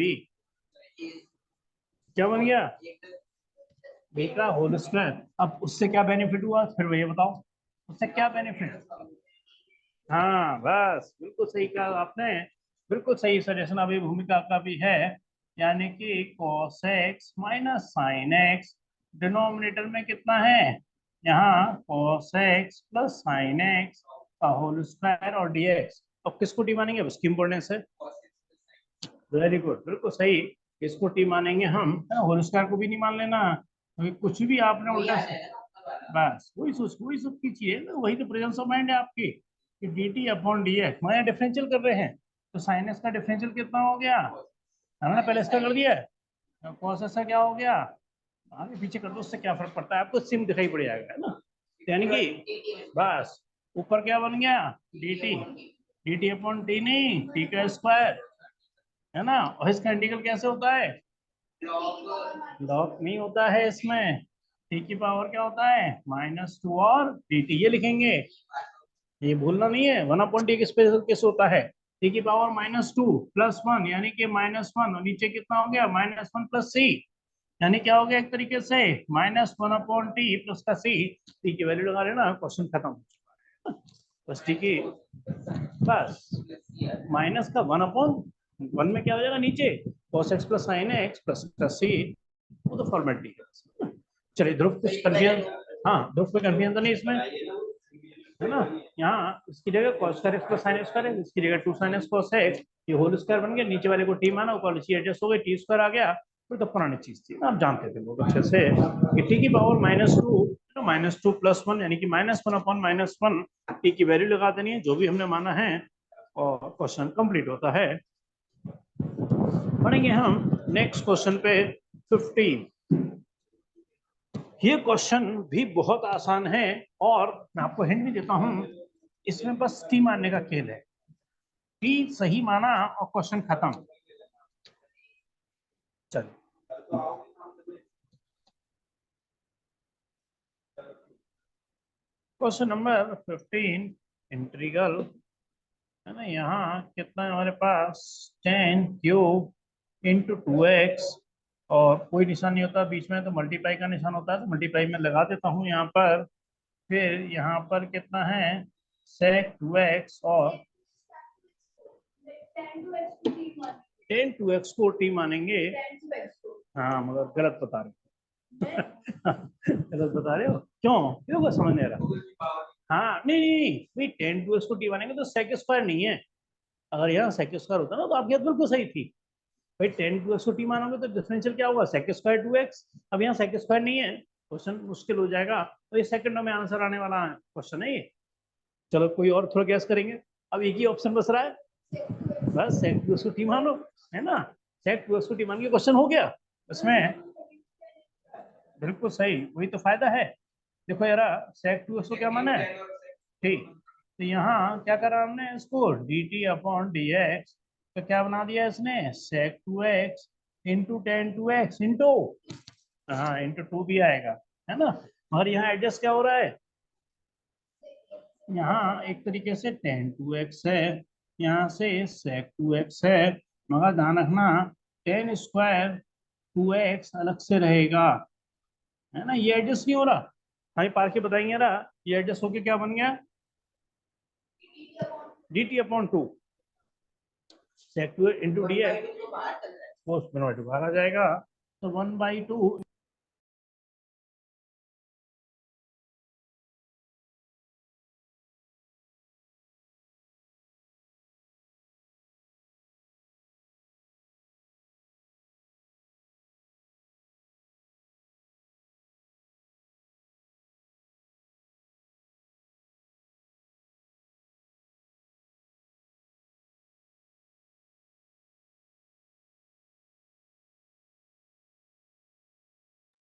S1: क्या बन गया बी का होल स्क्वायर। अब उससे क्या बेनिफिट हुआ फिर वही बताओ, उससे क्या बेनिफिट, हाँ बस बिल्कुल सही कहा आपने, बिल्कुल सही सजेशन अभी भूमिका का भी है, यानी कि cos x minus sine x, denominator में कितना है यहाँ cos x plus sine x का होल स्क्वायर और dx, अब किसको टी मानेंगे, उसकी इंपोर्टेंस है, वेरी गुड बिल्कुल सही, इसको टी मानेंगे हम, है ना, होल स्क्वायर को भी नहीं मान लेना, क्योंकि कुछ भी आपने उल्टा, बस वही सोच वही सब की चीज है ना, वही तो प्रेजेंस ऑफ माइंड है आपकी, कि D t upon d x, मैंने डिफरेंशियल कर रहे हैं, तो साइन एक्स का डिफरेंशियल कितना हो गया, हमने पहले इसका कर दिया है, कॉस का क्या हो गया, आगे पीछे कर दो, उससे क्या फर्क पड़ता है आपको, सिम दिखाई पड़ जाएगा, है ना, यानी कि बस ऊपर क्या बन गया dt, dt अपॉन टी नहीं टी का स्क्वायर, है ना। और इसका इंटीग्रल कैसे होता है, लॉग नहीं होता है इसमें, टी की पावर क्या होता है -2 और dt, ये लिखेंगे, ये भूलना नहीं है। 1/t किस पे किस होता है, टी की पावर -2 + 1 यानी कि -1 और नीचे कितना हो गया -1 + c, यानी क्या हो गया एक तरीके से -1/t प्लस का c, टी की वैल्यू लगा लेना, क्वेश्चन खत्म। बस टी की बस माइनस का 1/1 में क्या हो जाएगा नीचे cos x + sin x plus का c, वो तो फॉर्मेलिटी है। चलिए ध्रुव कुछ कंफ्यूजन, हाँ ध्रुव पे कंफ्यूजन तो नहीं इसमें, है ना। यहाँ इसकी जगह cos x + sin x करें, इसकी जगह 2 sin x cos x, ये होल स्क्वायर बन गया, नीचे वाले को t माना, ऊपर नीचे एडजस्ट हो गई, t स्क्वायर आ गया, फिर तो पुरानी चीज थी, आप जानते थे बहुत अच्छे से कि t की पावर -2 + 1 यानी कि -1/-1 t की वैल्यू लगा देनी है, जो भी हमने माना है, और क्वेश्चन कंप्लीट होता है। पढ़ेंगे हम नेक्स्ट क्वेश्चन पे 15। ये क्वेश्चन भी बहुत आसान है, और मैं आपको हिंट भी देता हूं, इसमें बस टी मानने का खेल है, टी सही माना और क्वेश्चन खत्म। चलिए क्वेश्चन नंबर 15, इंटीग्रल, है ना। यहाँ कितना है हमारे पास, 10³ × 2x, और कोई निशान नहीं होता बीच में, तो मल्टीप्लाई का निशान होता है, तो मल्टीप्लाई में लगा देता हूँ यहाँ पर। फिर यहाँ पर कितना है sec 2x, और 10 2x को t मानेंगे, हाँ मगर गलत बता रहे हो। गलत बता रहे हो, क्यों क्यों को समझ नहीं आ रहा। हाँ नहीं नहीं भाई 10 2x को t मानेंगे तो sec स्क्वायर नहीं है, अगर यहाँ sec स्क्वायर होता ना तो आपकी बात बिल्कुल सही थी भाई, 10 2x को t मानोगे तो डिफरेंशियल क्या होगा sec स्क्वायर 2x, अब यहाँ sec स्क्वायर नहीं है, क्वेश्चन मुश्किल हो जाएगा, तो ये सेकंडों में आंसर आने वाला क्वेश्चन है ये। चलो कोई और थोड़ा गैस करेंगे, अब एक ही ऑप्शन बच रहा है, बस sec 2x को t मान लो, है ना, sec 2x को t मान के क्वेश्चन हो गया इसमें, बिल्कुल सही, वही तो फायदा है। देखो यार sec 2x को क्या माना है ठीक, तो यहाँ क्या करा हमने इसको dt/dx, तो क्या बना दिया इसने sec 2x × 10 2x इंटू, हाँ इंटू 2 भी आएगा, है ना। मगर यहाँ एडजस्ट क्या हो रहा है, यहाँ एक तरीके से 10 2x है, यहाँ से sec 2x है, मगर ध्यान रखना 10² 2x अलग से रहेगा, है ना, ये एडजस्ट नहीं हो रहा, हमें पार के बताएंगे ना, ये एडजस्ट होके क्या बन गया dt/2 sec 2 × dx, कोस बनवाइट बाहर आ जाएगा, तो 1/2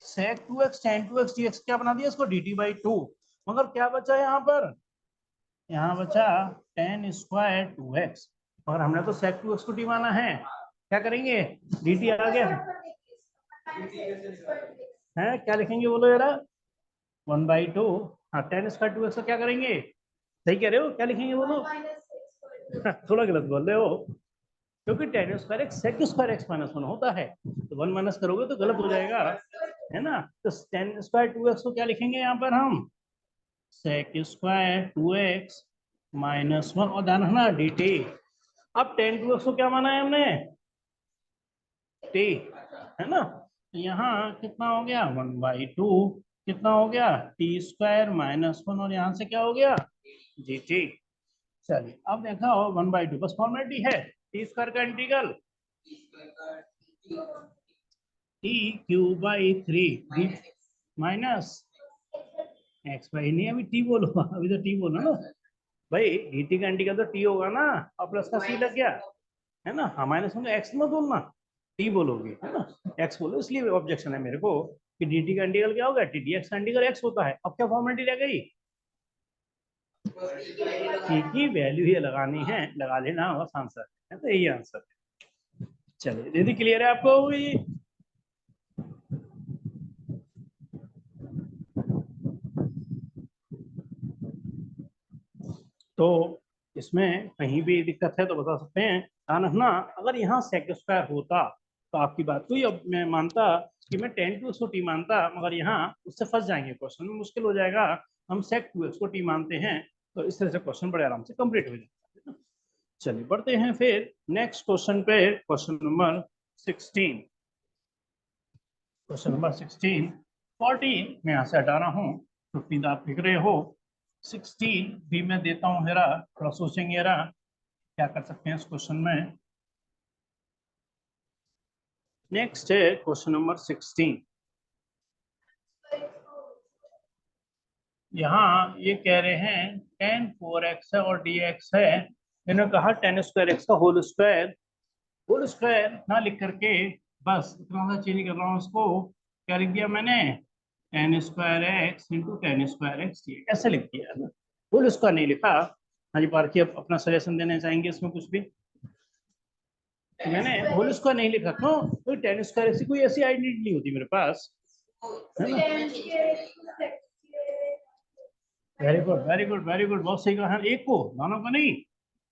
S1: sec 2x tan 2x dx क्या बना दिया इसको dt/2, मगर क्या बचा यहाँ पर, यहाँ बचा tan² 2x, और हमने तो sec 2x को t माना है, क्या करेंगे dt आ गया है, क्या लिखेंगे बोलो जरा 1/2, हाँ tan² 2x को क्या करेंगे, सही कह रहे हो, क्या लिखेंगे बोलो। थोड़ा गलत बोल रहे हो, क्योंकि tan² x sec² x - 1 होता है, तो 1 माइनस करोगे तो गलत हो जाएगा, है ना। तो tan² 2x को क्या लिखेंगे यहाँ पर हम sec² 2x - 1, और ध्यान रखना dt, अब tan 2x को क्या माना है हमने t, है ना, यहाँ कितना हो गया 1/2, कितना हो गया t² - 1, और यहाँ से क्या हो गया dt। चलिए अब देखा हो 1/2, बस फॉर्मेलिटी है, t² का integral t³ minus x by, नहीं अभी t बोलो, अभी तो t बोलो ना भाई, dt का इंटीग्रल तो t होगा ना, और प्लस का c लग गया, है ना, हाँ माइनस होगा, x मत बोलना, t बोलोगे, है ना, x बोलो, इसलिए ऑब्जेक्शन है मेरे को, कि dt का इंटीग्रल क्या होगा, dx का इंटीग्रल x होता है। अब क्या फॉर्मेलिटी रह गई, t की वैल्यू ही लगानी है, लगा लेना बस आंसर है। तो यही आंसर है। चलिए दीदी क्लियर है आपको ये? तो इसमें कहीं भी दिक्कत है तो बता सकते हैं, ध्यान रखना। अगर यहाँ sec स्क्वायर होता तो आपकी बात हुई, अब मैं मानता कि मैं tan 2x को t मानता, मगर यहाँ उससे फंस जाएंगे, क्वेश्चन में मुश्किल हो जाएगा। हम sec 2x को t मानते हैं, तो इस तरह से क्वेश्चन बड़े आराम से कंप्लीट हो जाता है। चलिए बढ़ते हैं फिर नेक्स्ट क्वेश्चन पे, क्वेश्चन नंबर 16। क्वेश्चन नंबर 16, 14 मैं यहाँ से हटा रहा हूँ, 15 आप लिख रहे हो, 16 भी मैं देता हूँ मेरा, थोड़ा सोचेंगे जरा क्या कर सकते हैं इस क्वेश्चन में। नेक्स्ट है क्वेश्चन नंबर 16। यहाँ ये कह रहे हैं tan 4x है और dx है। इन्होंने कहा tan स्क्वायर x का होल स्क्वायर ना लिख करके बस इतना सा चेंज कर रहा हूँ इसको। क्या लिख दिया मैंने, tan square x into tan square x, ऐसे लिख दिया है ना, होल स्क्वायर नहीं लिखा। हाँ जी पारखी अब अपना सजेशन देना चाहेंगे इसमें कुछ भी? मैंने होल स्क्वायर नहीं लिखा, क्यों? कोई tan स्क्वायर x की कोई ऐसी आइडेंटिटी नहीं होती मेरे पास, है ना। Very good very good very good, बहुत सही कहा। एक को, दोनों को नहीं,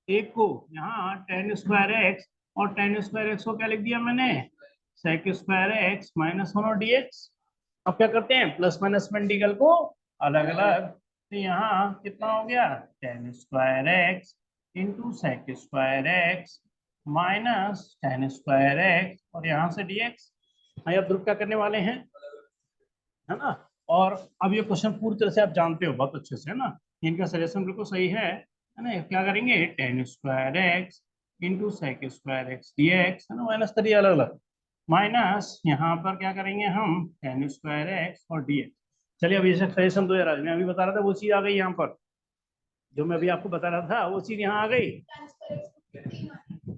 S1: एक को। यहाँ tan स्क्वायर एक्स और tan स्क्वायर एक्स को क्या लिख दिया मैंने, sec स्क्वायर एक्स माइनस 1 और dx। अब क्या करते हैं, प्लस माइनस में इंटीग्रल को अलग अलग। तो यहाँ कितना हो गया, tan square x into sec square x minus tan square x, और यहाँ से dx। अब ध्रुव क्या करने वाले हैं, है ना। और अब ये क्वेश्चन पूरी तरह से आप जानते हो बहुत अच्छे से, है ना, इनका सजेशन बिल्कुल सही है ना। क्या करेंगे, tan square x into sec square x d x, है ना, माइनस करिए अलग अलग, माइनस यहाँ पर क्या करेंगे हम tan स्क्वायर एक्स और डी एक्स। चलिए अभी सजेशन दो यार, मैं अभी बता रहा था वो चीज आ गई यहाँ पर, जो मैं अभी आपको बता रहा था वो चीज यहाँ आ गई।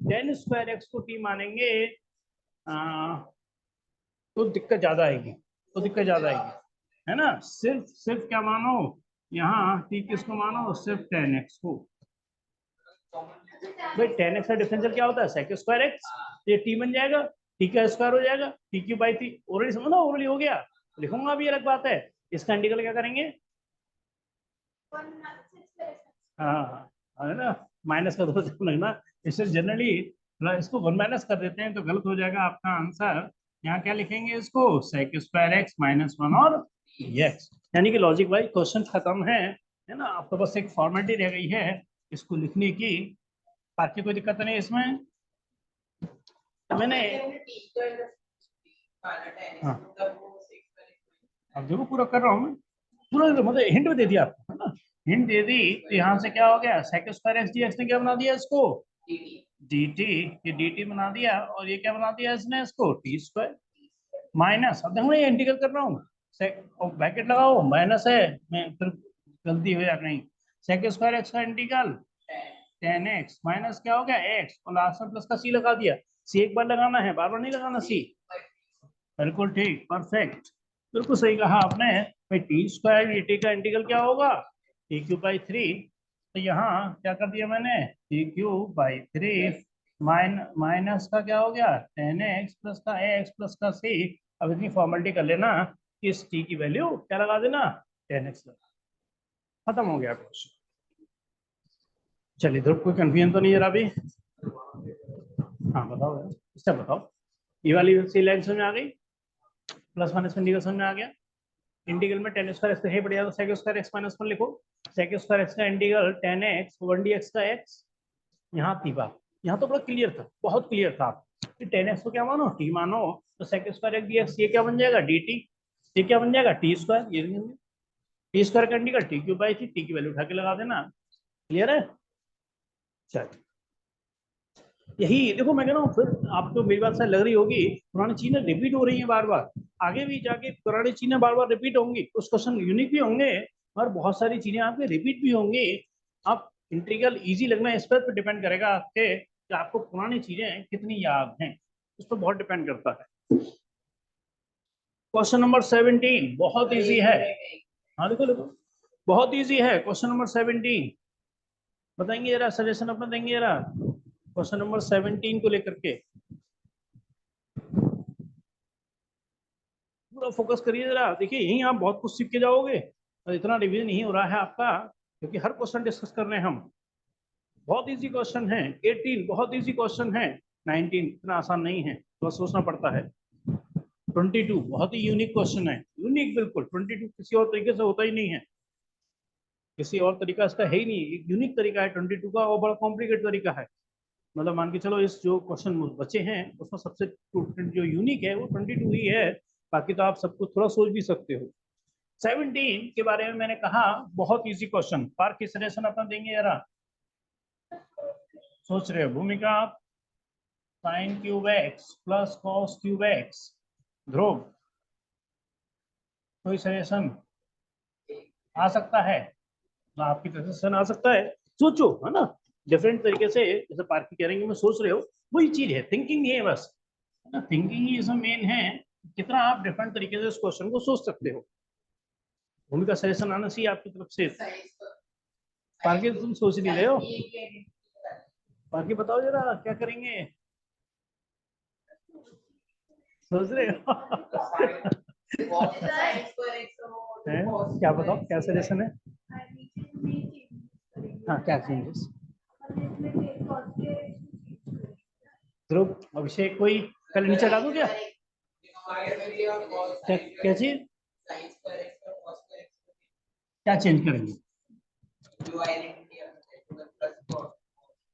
S1: tan स्क्वायर एक्स को t मानेंगे तो दिक्कत ज्यादा आएगी, है ना। सिर्फ सिर्फ क्या मानो, यहाँ t किसको मानो, सिर्फ tan x को। भाई tan x का डिफरेंशियल क्या होता है, sec स्क्वायर x, ये t बन जाएगा, t का स्क्वायर हो जाएगा, t क्यूब बाई 3। ऑलरेडी समझ लो, ऑलरेडी हो गया, लिखूंगा अभी अलग बात है। इसका इंटीग्रल क्या करेंगे, हाँ है ना, माइनस का दो लगना, इससे जनरली इसको 1 माइनस कर देते हैं तो गलत हो जाएगा आपका आंसर। यहाँ क्या लिखेंगे इसको, sec स्क्वायर एक्स माइनस 1 और x, यानी कि लॉजिक वाइज क्वेश्चन खत्म है ना। आपको बस एक फॉर्मेलिटी रह गई है इसको लिखने की, बाकी कोई दिक्कत नहीं इसमें। मैंने हाँ अब देखो पूरा कर रहा हूँ मैं, पूरा मतलब हिंट भी दे दिया आपको, है ना, हिंट दे दी। तो यहाँ से क्या हो गया, sec square x d x ने क्या बना दिया इसको, dt, ये dt बना दिया, और ये क्या बना दिया इसने इसको, t स्क्वायर माइनस। अब देखो मैं इंटीग्रल कर रहा हूँ, ब्रैकेट लगाओ, माइनस है, मैं फिर गलती हो या नहीं, सेक स्क्वायर एक्स का इंटीग्रल tan x माइनस क्या हो गया x, और लास्ट में प्लस का c लगा दिया। c एक बार लगाना है, बार बार नहीं लगाना c। बिल्कुल ठीक, परफेक्ट, बिल्कुल सही कहा आपने। भाई टी स्क्वायर dt का इंटीग्रल क्या होगा, टी क्यूब बाई 3। तो यहाँ क्या कर दिया मैंने, टी क्यूब बाई 3 माइनस का क्या हो गया, tan x प्लस का x प्लस का c। अब इतनी फॉर्मेलिटी कर लेना कि इस t की वैल्यू क्या लगा देना, tan x लगा, खत्म हो गया क्वेश्चन। चलिए ध्रुव कोई कंफ्यूजन तो नहीं है अभी? हाँ बताओ यार, इससे बताओ, ये वाली सी लाइन समझ में आ गई, प्लस माइनस में इंटीग्रल समझ में आ गया। इंटीग्रल में tan स्क्वायर एक्स है बढ़िया, तो sec स्क्वायर एक्स माइनस 1 लिखो, sec स्क्वायर एक्स का इंटीग्रल tan x 1dx का x। यहाँ थी बात, यहाँ तो बड़ा क्लियर था, बहुत क्लियर था कि tan x को क्या मानो, t मानो, तो sec स्क्वायर एक्स dx ये क्या बन जाएगा dt, ये क्या बन जाएगा t स्क्वायर, ये टी स्क्वायर का integral T cube by 3, T की वैल्यू उठा के लगा देना। क्लियर है, चलिए यही देखो मैं कह रहा हूँ, फिर आपको मेरी बात सही लग रही होगी, पुरानी चीजें रिपीट हो रही हैं बार बार, आगे भी जाके पुरानी चीजें बार बार रिपीट होंगी, कुछ क्वेश्चन यूनिक भी होंगे और बहुत सारी चीजें आपके रिपीट भी होंगी। आप इंटीग्रल इजी लगना इस पर डिपेंड करेगा आपके, कि आपको पुरानी चीजें कितनी याद हैं, उस पर बहुत डिपेंड करता है। क्वेश्चन नंबर 17 बहुत इजी है। हाँ देखो देखो, बहुत इजी है क्वेश्चन नंबर 17। बताएंगे जरा, सजेशन अपना देंगे जरा क्वेश्चन नंबर 17 को लेकर के। पूरा फोकस करिए जरा, देखिए यहीं आप बहुत कुछ सीख के जाओगे और इतना रिवीजन नहीं हो रहा है आपका, क्योंकि हर क्वेश्चन डिस्कस कर रहे हैं हम। बहुत इजी क्वेश्चन है। 18 बहुत इजी क्वेश्चन है। 19 इतना आसान नहीं है, थोड़ा सोचना पड़ता है। 22 बहुत ही यूनिक क्वेश्चन है, यूनिक बिल्कुल। 22 किसी और तरीके से होता ही नहीं है, किसी और तरीका इसका है ही नहीं। एक यूनिक तरीका है 22 का, और बड़ा कॉम्प्लिकेट तरीका है। मतलब मान के चलो इस जो क्वेश्चन बचे हैं उसमें सबसे जो यूनिक है वो 22 ही है। बाकी तो आप सब कुछ थोड़ा सोच भी सकते हो। 17 के बारे में मैंने कहा बहुत इजी क्वेश्चन। पार्क की सजेशन अपना देंगे जरा, सोच रहे हो भूमिका आप। Sine cube x plus cos cube x. Dhruv कोई सजेशन आ सकता है? तो आपकी सजेशन आ सकता है, सोचो है ना, डिफरेंट तरीके से। जैसे पार्क कह रही मैं सोच रहे हो, वही चीज है, थिंकिंग ही है बस, है ना। थिंकिंग ही इसमें मेन है, कितना आप डिफरेंट तरीके से इस क्वेश्चन को सोच सकते हो। भूमिका सजेशन आना चाहिए आपकी तरफ से। पार्क तुम सोच नहीं रहे हो, बाकी बताओ जरा क्या करेंगे, सोच रहे हो? हैं? क्या बताओ क्या सजेशन है? हाँ क्या चेंजेस? ध्रुव अभिषेक कोई कल नीचे हटा दूं क्या? क्या चीज? क्या चेंज करेंगे?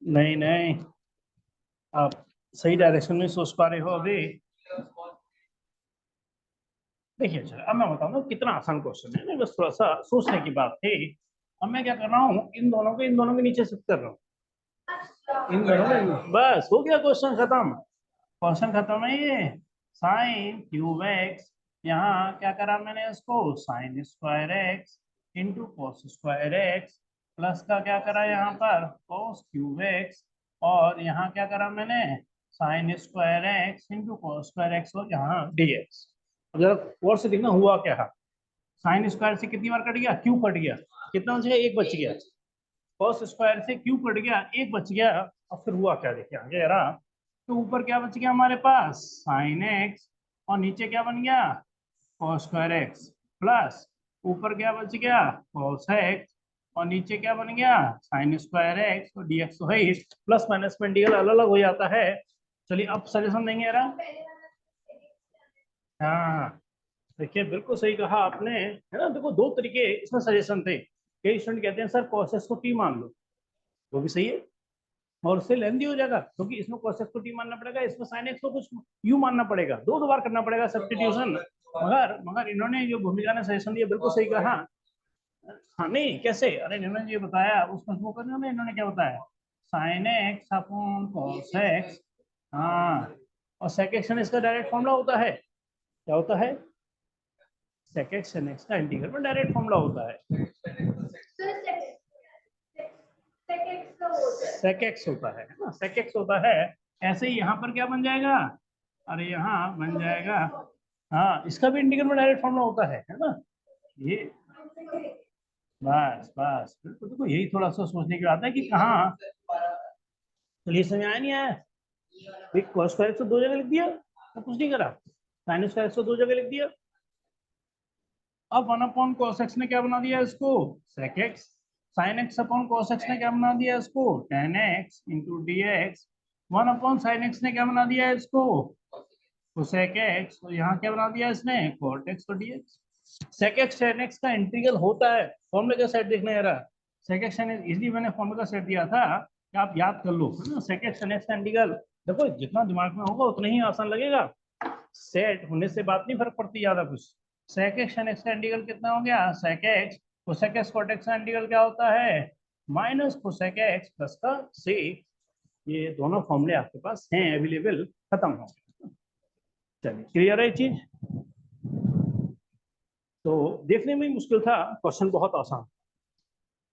S1: नहीं नहीं, आप सही डायरेक्शन में सोच पा रहे हो अभी। देखिए चलो अब मैं बताऊँ कितना आसान क्वेश्चन है ना, बस थोड़ा सा सोचने की बात थी। अब मैं क्या कर रहा हूँ, इन दोनों के नीचे शिफ्ट कर रहा हूँ। इन दोनों में बस हो गया, क्वेश्चन खत्म। क्वेश्चन खत्म है ये। साइन क्यूब एक्स, यहाँ क्या करा मैंने इसको, sign square x into cos square x, plus का क्या करा यहाँ पर कॉस क्यूब एक्स, और यहाँ क्या करा मैंने sign square x into cos square x, और यहाँ dx। अब जरा और से देखना हुआ क्या है। साइन स्क्वायर से कितनी बार कट गया, क्यूब कट गया, कितना बच गया, एक बच गया। कॉस स्क्वायर से क्यूब कट गया, एक बच गया। अब फिर हुआ क्या देखिए आगे जरा। तो ऊपर क्या बच गया हमारे पास, साइन एक्स, और नीचे क्या बन गया, कॉस स्क्वायर एक्स, प्लस ऊपर क्या बच गया, कॉस एक्स, और नीचे क्या बन गया, साइन स्क्वायर एक्स, और डीएक्स तो है ही। प्लस माइनस में इंटीग्रल अलग अलग हो जाता है। चलिए अब सजेशन देंगे जरा। हाँ देखिए बिल्कुल सही कहा आपने, है ना। देखो दो तरीके इसमें सजेशन थे। कई स्टूडेंट कहते हैं सर cos x को t मान लो, वो भी सही है, और उससे लेंदी हो जाएगा, क्योंकि इसमें cos x को t मानना पड़ेगा, इसमें sin x को कुछ u मानना पड़ेगा, दो बार करना पड़ेगा सब्स्टिट्यूशन। मगर मगर इन्होंने जो भूमिका ने सजेशन दिया बिल्कुल सही कहा। हाँ नहीं कैसे, अरे इन्होंने ये बताया उसमें वो करने में, इन्होंने क्या बताया, sine x upon cos x. हाँ, और सेकेक्शन इसका डायरेक्ट फॉर्मूला होता है, क्या होता है, सेक एक्स एन एक्स का इंटीग्रल में डायरेक्ट फॉर्मूला होता है, सेक एक्स होता है ना, सेक एक्स होता है। ऐसे ही यहाँ पर क्या बन जाएगा, अरे यहाँ बन जाएगा, हाँ इसका भी इंटीग्रल में डायरेक्ट फॉर्मूला होता है ना। ये बस बस बिल्कुल, देखो यही थोड़ा सा सोचने की बात है कि कहाँ। चलिए समझ आया नहीं आया, cos स्क्वायर तो दो जगह लिख दिया, तो कुछ नहीं करा, साइन स्क्वायर तो दो जगह लिख दिया। अब 1 अपॉन cos x ने क्या बना दिया इसको, sec x। sin x upon cos x ने क्या बना दिया इसको, tan x into D x. 1 upon sin x ने क्या बना दिया इसको, cosec x, तो यहाँ क्या बना दिया इसने, cot x और dx। sec x tan x का इंटीग्रल होता है, फॉर्मूले का सेट देखना है। sec x tan x इसलिए मैंने फॉर्मूले का सेट दिया था कि आप याद कर लो, है ना। sec x tan x का इंटीग्रल, देखो जितना दिमाग में होगा उतना ही आसान लगेगा, सेट होने से बात नहीं फर्क पड़ती ज्यादा कुछ। sec x tan x का इंटीग्रल कितना हो गया, sec x, cosec x cot x का इंटीग्रल क्या होता है, माइनस cosec x प्लस का sec। ये दोनों फॉर्मूले आपके पास हैं अवेलेबल, खत्म हो गए। चलिए क्लियर है चीज। तो देखने में ही मुश्किल था, क्वेश्चन बहुत आसान।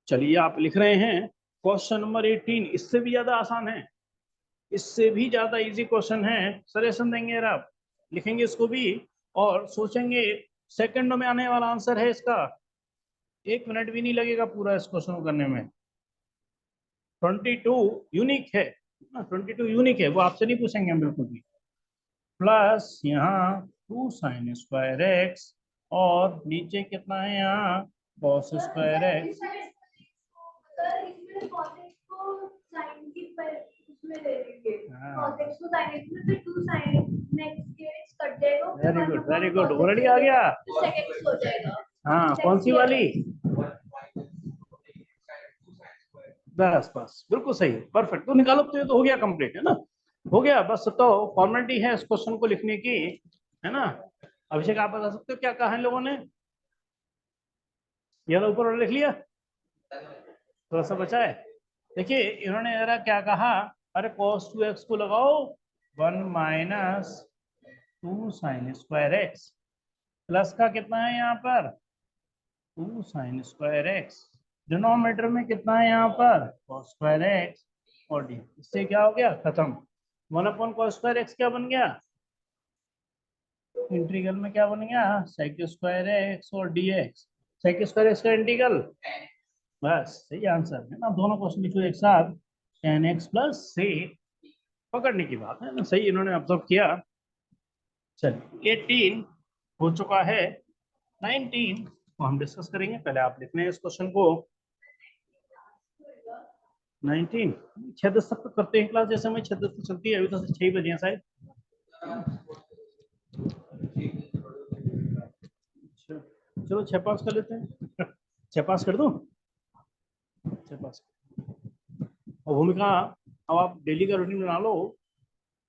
S1: चलिए आप लिख रहे हैं क्वेश्चन नंबर 18, इससे भी ज्यादा आसान है, इससे भी ज्यादा इजी क्वेश्चन है। सजेशन देंगे आप, लिखेंगे इसको भी और सोचेंगे सेकंडों में आने वाला आंसर है इसका। 1 मिनट भी नहीं लगेगा पूरा इस क्वेश्चन को करने में। 22 यूनिक है ना, 22 यूनिक है, वो आपसे नहीं पूछेंगे हम बिल्कुल भी। प्लस यहाँ 2 साइन स्क्वायर एक्स, और नीचे कितना है यहाँ cos square x. Very good, already आ गया। हाँ, कौन सी वाली? बस बस, बिल्कुल सही, परफेक्ट। तो निकालो, तो ये तो हो गया कंप्लीट, है ना, हो गया। बस तो फॉर्मेलिटी है इस क्वेश्चन को लिखने की, है ना। अभिषेक, आप बता सकते हो क्या कहा है लोगों ने? ये ऊपर वाला लिख लिया, थोड़ा सा बचा है। देखिए इन्होंने जरा क्या कहा, अरे cos 2x को लगाओ 1 minus 2 sign square x, plus का कितना है यहाँ पर 2 साइन स्क्वायर एक्स, डिनोमिनेटर में कितना है यहाँ पर cos स्क्वायर एक्स और डी। इससे क्या हो गया, खत्म। 1/cos स्क्वायर एक्स क्या बन गया, इंटीग्रल में क्या बन गया, सेक स्क्वायर एक्स और d x. Sec square x का इंटीग्रल, बस सही आंसर है ना। दोनों क्वेश्चन लिखो एक साथ, tan x प्लस से, पकड़ने की बात है ना, सही इन्होंने ऑब्जर्व किया। चलिए 18 हो चुका है, 19 को हम डिस्कस करेंगे। पहले आप लिख लें इस क्वेश्चन को। 19 6-10 तक तो करते हैं क्लास, जैसे हमें 6-10 तक चलती है, अभी तो 6 बजे हैं शायद। अच्छा, चलो 6 पास कर लेते हैं। 6 पास कर दूं, 6 पास। और भूमिका, अब आप डेली का रूटीन बना लो,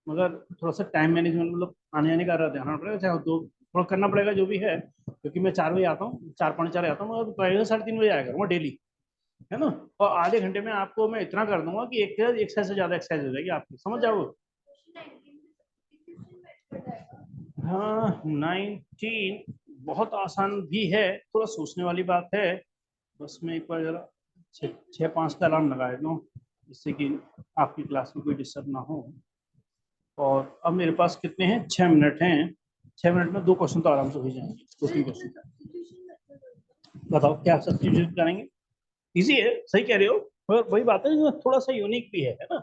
S1: मगर थोड़ा सा टाइम मैनेजमेंट, मतलब आने जाने का ध्यान रखना पड़ेगा, चाहे दो थोड़ा करना पड़ेगा जो भी है, क्योंकि मैं 4 बजे आता हूँ, 4 पौने 4 आता हूँ, मगर 3:30 बजे आया करूँगा डेली, है ना। और आधे घंटे में आपको मैं इतना कर दूंगा कि एक एक्सरसाइज से ज्यादा एक्सरसाइज हो जाएगी आपकी, समझ जाओ। हाँ 19 बहुत आसान भी है, थोड़ा सोचने वाली बात है। बस मैं एक बार जरा 6-5 का अलार्म लगा देता हूँ, जिससे कि आपकी क्लास में कोई डिस्टर्ब ना हो। और अब मेरे पास कितने हैं, 6 मिनट हैं। 6 मिनट में 2 क्वेश्चन तो आराम से हो जाएंगे, 2-3 क्वेश्चन। बताओ क्या सब्स्टिट्यूट करेंगे, इजी है, सही कह रहे हो, पर वही बात है जो थोड़ा सा यूनिक भी है ना।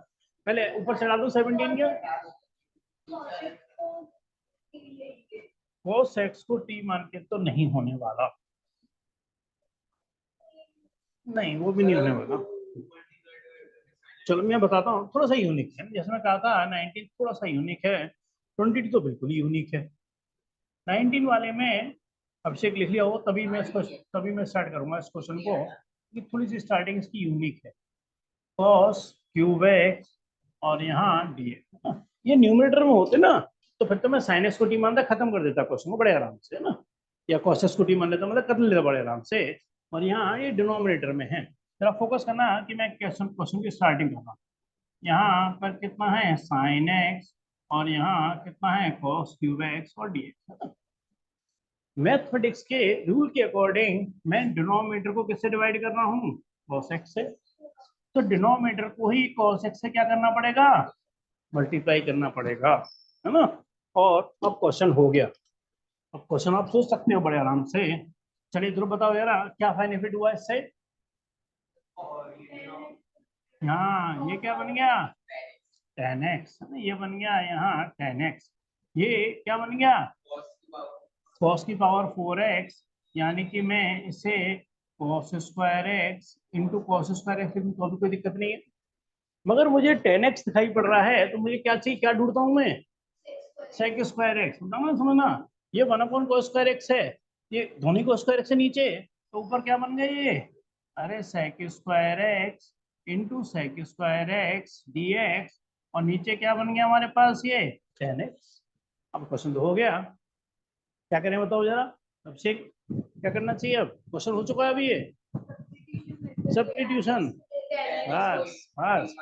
S1: पहले ऊपर चढ़ा दो 17 का, cos x को t मान के तो नहीं होने वाला, नहीं वो भी नहीं होने वाला। चलो मैं बताता हूँ, थोड़ा सा यूनिक है, जैसे मैं कहा था 19 थोड़ा सा यूनिक है, 22 तो बिल्कुल यूनिक है। 19 वाले में अभिषेक लिख लिया हो, तभी मैं स्टार्ट करूंगा इस क्वेश्चन को, कि थोड़ी सी स्टार्टिंग इसकी यूनिक है। cos क्यूब एक्स और यहाँ डी एक्स, ये न्यूमरेटर में होते ना, तो फिर तो मैं साइन एक्स को टी मानता खत्म कर देता क्वेश्चन को बड़े आराम से, है ना, या cos एक्स को टी मान लेता, मतलब कर लेता बड़े आराम से। और यहाँ ये डिनोमिनेटर में है, जरा फोकस करना कि मैं क्वेश्चन की स्टार्टिंग कर रहा हूँ। यहाँ पर कितना है साइन एक्स, और यहाँ कितना है cos क्यूब एक्स और डी एक्स। मैथमेटिक्स के रूल के अकॉर्डिंग मैं डिनोमिनेटर को किससे डिवाइड कर रहा हूँ, cos x से, तो डिनोमिनेटर को ही cos x से क्या करना पड़ेगा, मल्टीप्लाई करना पड़ेगा, है ना। और अब क्वेश्चन हो गया, अब क्वेश्चन आप सोच सकते हो बड़े आराम से। चलिए ध्रुव बताओ यार, क्या बेनिफिट हुआ इससे। हाँ ये क्या बन गया, tan x, ये बन गया यहाँ tan x, ये क्या बन गया cos की पावर 4x, यानी कि मैं इसे cos square x into cos square x लिखूं तो भी कोई दिक्कत नहीं है। मगर मुझे tan x दिखाई पड़ रहा है, तो मुझे क्या चाहिए, क्या ढूंढता हूँ मैं, सेक स्क्वायर एक्स, बताओ ना, समझना। ये 1/cos स्क्वायर एक्स है, ये धोनी को स्क्वायर एक्स से नीचे, तो ऊपर क्या बन गया ये, अरे sec square x into sec square x d x, और नीचे क्या बन गया हमारे पास ये tan x। अब क्वेश्चन तो हो गया, क्या करें बताओ जरा अभिषेक, क्या करना चाहिए, अब क्वेश्चन हो चुका है अभी ये, सब्स्टिट्यूशन, बस बस।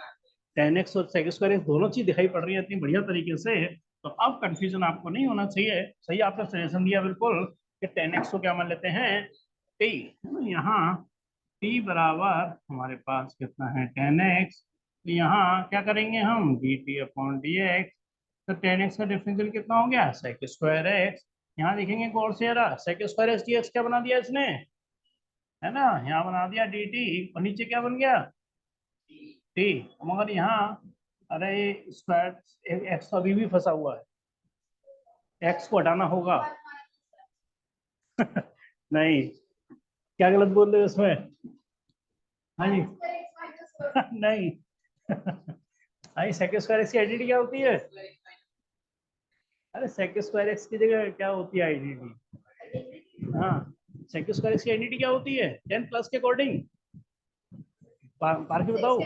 S1: tan x और sec स्क्वायर एक्स दोनों चीज दिखाई पड़ रही है इतनी बढ़िया तरीके से, तो अब कंफ्यूजन आपको नहीं होना चाहिए। सही आपने सजेशन दिया बिल्कुल, कि tan x को क्या मान लेते हैं t, यहाँ t बराबर हमारे पास कितना है tan x, यहाँ क्या करेंगे हम dt अपॉन dx, तो tan x का डिफरेंशियल कितना हो गया sec स्क्वायर एक्स, यहाँ लिखेंगे cos sec square x dx क्या बना दिया इसने, है ना, यहाँ बना दिया dt और नीचे क्या बन गया t, मगर यहाँ अरे स्क्वायर एक्स अभी भी फंसा हुआ है, एक्स को हटाना होगा। नहीं, क्या गलत बोल रहे हो इसमें, हाँ जी। नहीं। भाई सेक स्क्वायर एक्स की आइडेंटिटी क्या होती है, अरे सेक स्क्वायर एक्स की जगह क्या होती है आइडेंटिटी, हाँ सेक स्क्वायर एक्स की आइडेंटिटी क्या होती है 10 प्लस के अकॉर्डिंग, पार के बताओ।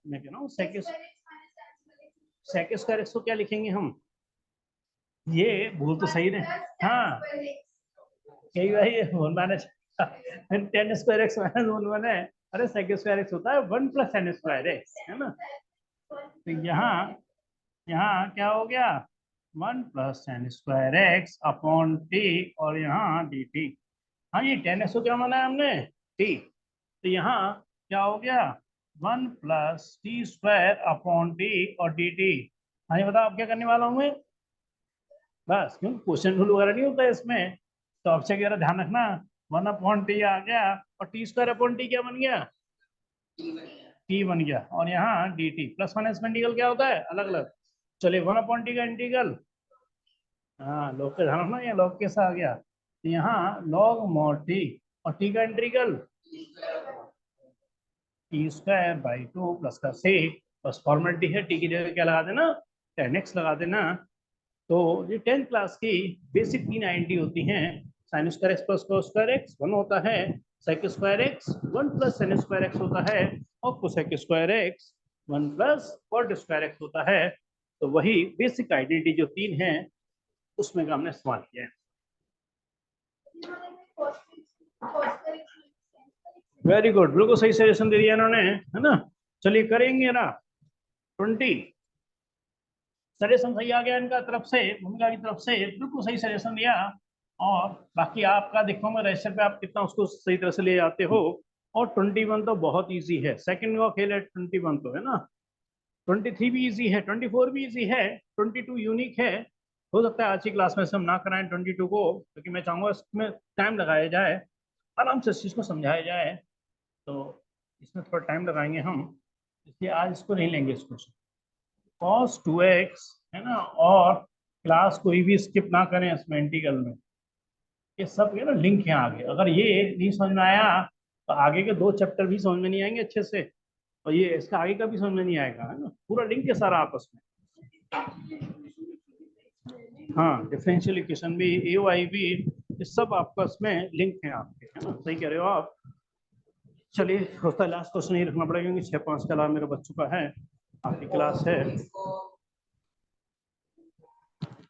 S1: मैं कह रहा हूँ सेक स्क्वायर एक्स को क्या लिखेंगे हम, ये भूल तो सही रहे, हाँ यही भाई 1 माइनस 10 स्क्वायर एक्स माइनस 1 है, अरे सेक स्क्वायर एक्स होता है 1 प्लस n स्क्वायर एक्स, है ना। तो यहाँ यहाँ क्या हो गया 1 plus n square x upon T और यहाँ डी टी, हाँ ये 10x को क्या माना है हमने t, तो यहाँ क्या हो गया 1 plus T square upon T और डी टी। हाँ ये बताओ आप क्या करने वाला हूँ मैं, बस क्यों क्वेश्चन रूल वगैरह नहीं होता है इसमें, तो आपसे कह रहा ध्यान रखना 1 अपॉन टी आ गया और टी स्क्वायर अपॉन टी क्या बन गया टी बन गया, और यहाँ डी टी प्लस माइनस में इंटीग्रल क्या होता है अलग अलग, चलिए 1 अपॉन टी का इंटीग्रल, हाँ लॉग का ध्यान रखना, ये लॉग कैसा आ गया, तो यहाँ लॉग मॉड टी और टी का integral T square by 2 plus का से, बस फॉर्मेलिटी है, टी की जगह क्या लगा देना 10x लगा देना। तो ये 10th क्लास की बेसिक 3 आइडेंटिटी होती हैं, sine square x plus cos square x 1 होता है, sec square x 1 plus sin square x होता है, और cosec square x 1 plus cot square x होता है। तो वही बेसिक आइडेंटिटी जो 3 हैं उसमें का हमने इस्तेमाल किया है। वेरी गुड, बिल्कुल सही सजेशन दे दिया इन्होंने, है ना। चलिए करेंगे ना 20, सजेशन सही आ गया इनका तरफ से, भूमिका की तरफ से बिल्कुल सही सजेशन दिया। और बाकी आपका देखो मैं रजिस्टर पे आप कितना उसको सही तरह से ले जाते हो। और 21 तो बहुत इजी है, सेकंड का खेल है 21 तो, है ना। 23 भी इजी है, 24 भी इजी है, 22 यूनिक है। हो सकता है आज की क्लास में से हम ना कराएं 22 को, क्योंकि मैं चाहूंगा इसमें टाइम लगाया जाए, आराम से इस चीज़ को समझाया जाए, तो इसमें थोड़ा टाइम लगाएंगे हम, इसलिए आज इसको नहीं लेंगे इसको। cos 2x है ना, और क्लास कोई भी स्किप ना करें इसमें इंटीग्रल में, ये सब है ना लिंक है आगे, अगर ये नहीं समझ में आया तो आगे के 2 चैप्टर भी समझ में नहीं आएंगे अच्छे से, और ये इसका आगे का भी समझ में नहीं आएगा, है ना, पूरा लिंक है सारा आपस में। हाँ डिफरेंशियल इक्वेशन भी, ए वाई भी, ये सब आपस में लिंक है आपके, है ना, सही कह रहे हो आप। चलिए होता है लास्ट क्वेश्चन ही रखना पड़ेगा, क्योंकि 6-5 का अलावा मेरे बच्चों का है, आपकी क्लास है।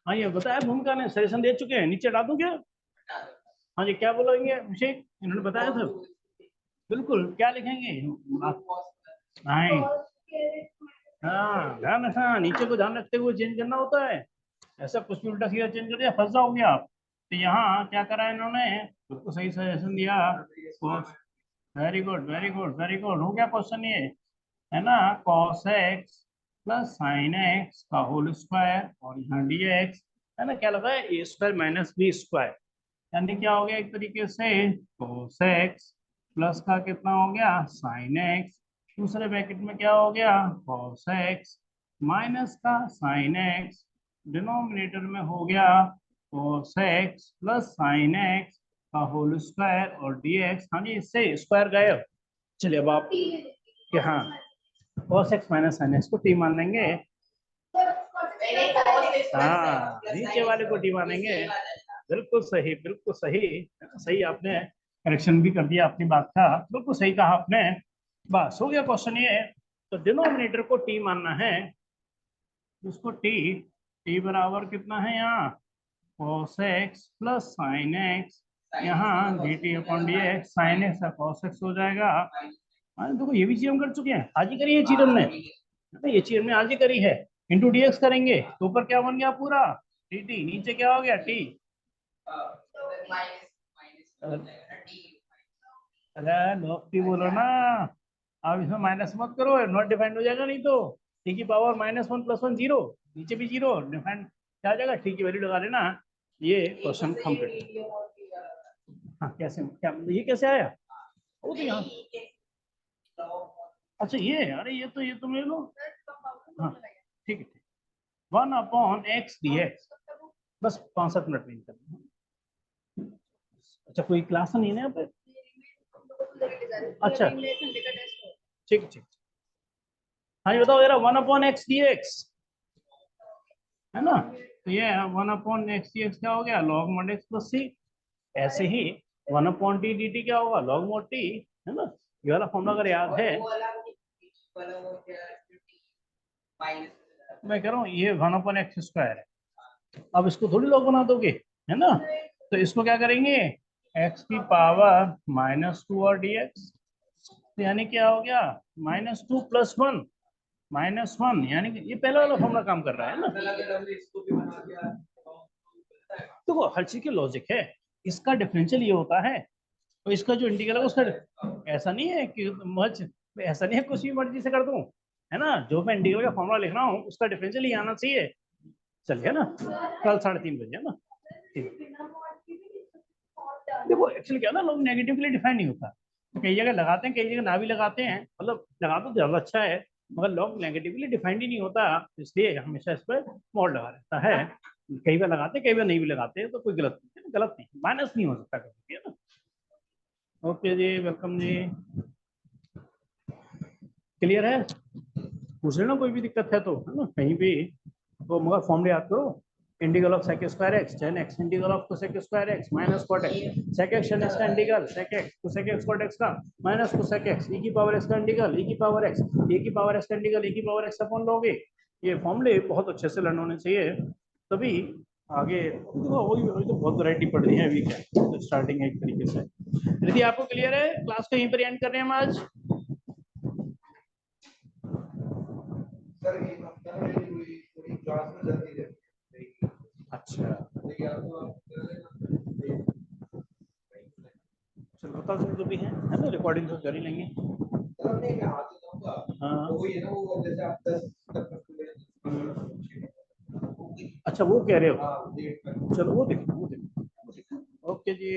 S1: हाँ ये बताया भूमिका ने, सजेशन दे चुके हैं, नीचे डाल दूं क्या, हाँ जी क्या बोलेंगे अभिषेक, इन्होंने बताया था बिल्कुल क्या लिखेंगे, नहीं हाँ ध्यान रखना, नीचे को ध्यान रखते हुए चेंज करना होता है, ऐसा कुछ भी उल्टा सीधा चेंज कर दिया फंस जाओगे आप। तो यहाँ क्या करा इन्होंने, बिल्कुल सही सजेशन दिया, very good very good very good, हो गया क्वेश्चन ये, है ना, cos x plus sine x का होल स्क्वायर और यहाँ dx, है ना, क्या लगा है ए स्क्वायर माइनस बी स्क्वायर, यानी क्या हो गया एक तरीके से cos x प्लस का कितना हो गया साइन एक्स, दूसरे ब्रैकेट में क्या हो गया cos x माइनस का साइन एक्स, डिनोमिनेटर में हो गया cos x plus sine x का होल स्क्वायर और dx, हाँ जी इससे स्क्वायर गायब। चलिए अब आप हाँ cos x minus sine x को टी मान लेंगे, हाँ नीचे वाले को टी मानेंगे, बिल्कुल सही बिल्कुल सही, सही आपने करेक्शन भी कर दिया अपनी बात का, बिल्कुल सही कहा आपने। बस हो गया क्वेश्चन ये, तो डिनोमिनेटर को टी मानना है, उसको टी बराबर कितना है यहाँ cos x plus sine x, यहाँ d t upon d x, sine x का cos x हो जाएगा। देखो ये भी चीज हम कर चुके हैं, आज ही करी है चीज हमने, ये चीज हमने आज ही करी है, इंटू डी एक्स करेंगे तो ऊपर क्या बन गया पूरा टी टी, नीचे क्या हो गया टी, अरे लॉग टी बोलो ना, अब इसमें माइनस मत करो, नॉट डिफाइंड हो जाएगा नहीं तो, टी की पावर -1 + 1 0, नीचे भी 0 डिफाइंड, क्या आ जाएगा, टी की वैल्यू लगा लेना, ये क्वेश्चन कंप्लीट। हाँ कैसे, क्या ये कैसे आया, वो तो यहाँ, अच्छा ये, अरे ये तो ले लो, हाँ ठीक है, 1/x dx, बस 65 मिनट में करना। अच्छा कोई क्लास नहीं है ना यहाँ पे, अच्छा ठीक ठीक, हाँ ये बताओ जरा, 1/x dx है ना, तो ये 1/x dx क्या हो गया, log mod x plus c। ऐसे ही 1/t dt क्या होगा, log mod t, है ना, ये वाला फॉर्मूला अगर याद है, मैं कह रहा हूँ ये 1/x स्क्वायर है, अब इसको थोड़ी log बना दोगे, है ना, तो इसको क्या करेंगे, x की पावर -2 और dx, तो यानी क्या हो गया, -2 + 1 -1, यानी कि ये पहला वाला फॉर्मूला काम कर रहा है ना। देखो हर चीज के लॉजिक है, इसका डिफरेंशियल ये होता है, तो इसका जो इंटीग्रल है उसका ऐसा नहीं है कि मच, ऐसा नहीं है कुछ भी मर्जी से कर दूं, है ना, जो मैं इंटीग्रल का फॉर्मूला लिख रहा हूँ उसका डिफरेंशियल ही आना चाहिए। चलिए ना, कल 3:30 बजे, है ना, ठीक। देखो एक्चुअली क्या है ना, लोग नेगेटिव के लिए डिफाइन नहीं होता, तो कई जगह लगाते हैं, कई जगह ना भी लगाते हैं, मतलब लगा तो ज्यादा अच्छा है, मगर लोग नेगेटिवली डिफाइंड ही नहीं होता, इसलिए हमेशा इस पर मोड लगा रहता है। कई बार लगाते हैं, कई बार नहीं भी लगाते हैं, तो कोई गलत नहीं है, गलत नहीं, माइनस नहीं हो सकता कभी, है ना। ओके जी, वेलकम जी, क्लियर है, पूछ लेना कोई भी दिक्कत है तो, है ना, कहीं भी, तो मगर फॉर्मूले याद करो, integral of sec square x tan x, integral of cosec square x minus cot x, sec x tan x का integral sec x cosec x cot x का माइनस कोसेक एक्स, e की पावर x का इंटीग्रल e की पावर x, e की पावर x का इंटीग्रल e की पावर x अपॉन लोगे। ये फॉर्मूले बहुत अच्छे से लर्न होने चाहिए, तभी आगे देखो, वही तो बहुत वैरायटी पढ़ रही है अभी, क्या तो स्टार्टिंग है एक तरीके से। यदि आपको क्लियर है, क्लास को यहीं पर एंड कर रहे हैं हम आज। अच्छा चलो बता सकते जो भी है ना, रिकॉर्डिंग तो कर ही लेंगे। हाँ अच्छा वो कह रहे हो, चलो वो देखो, वो देखो, ओके जी।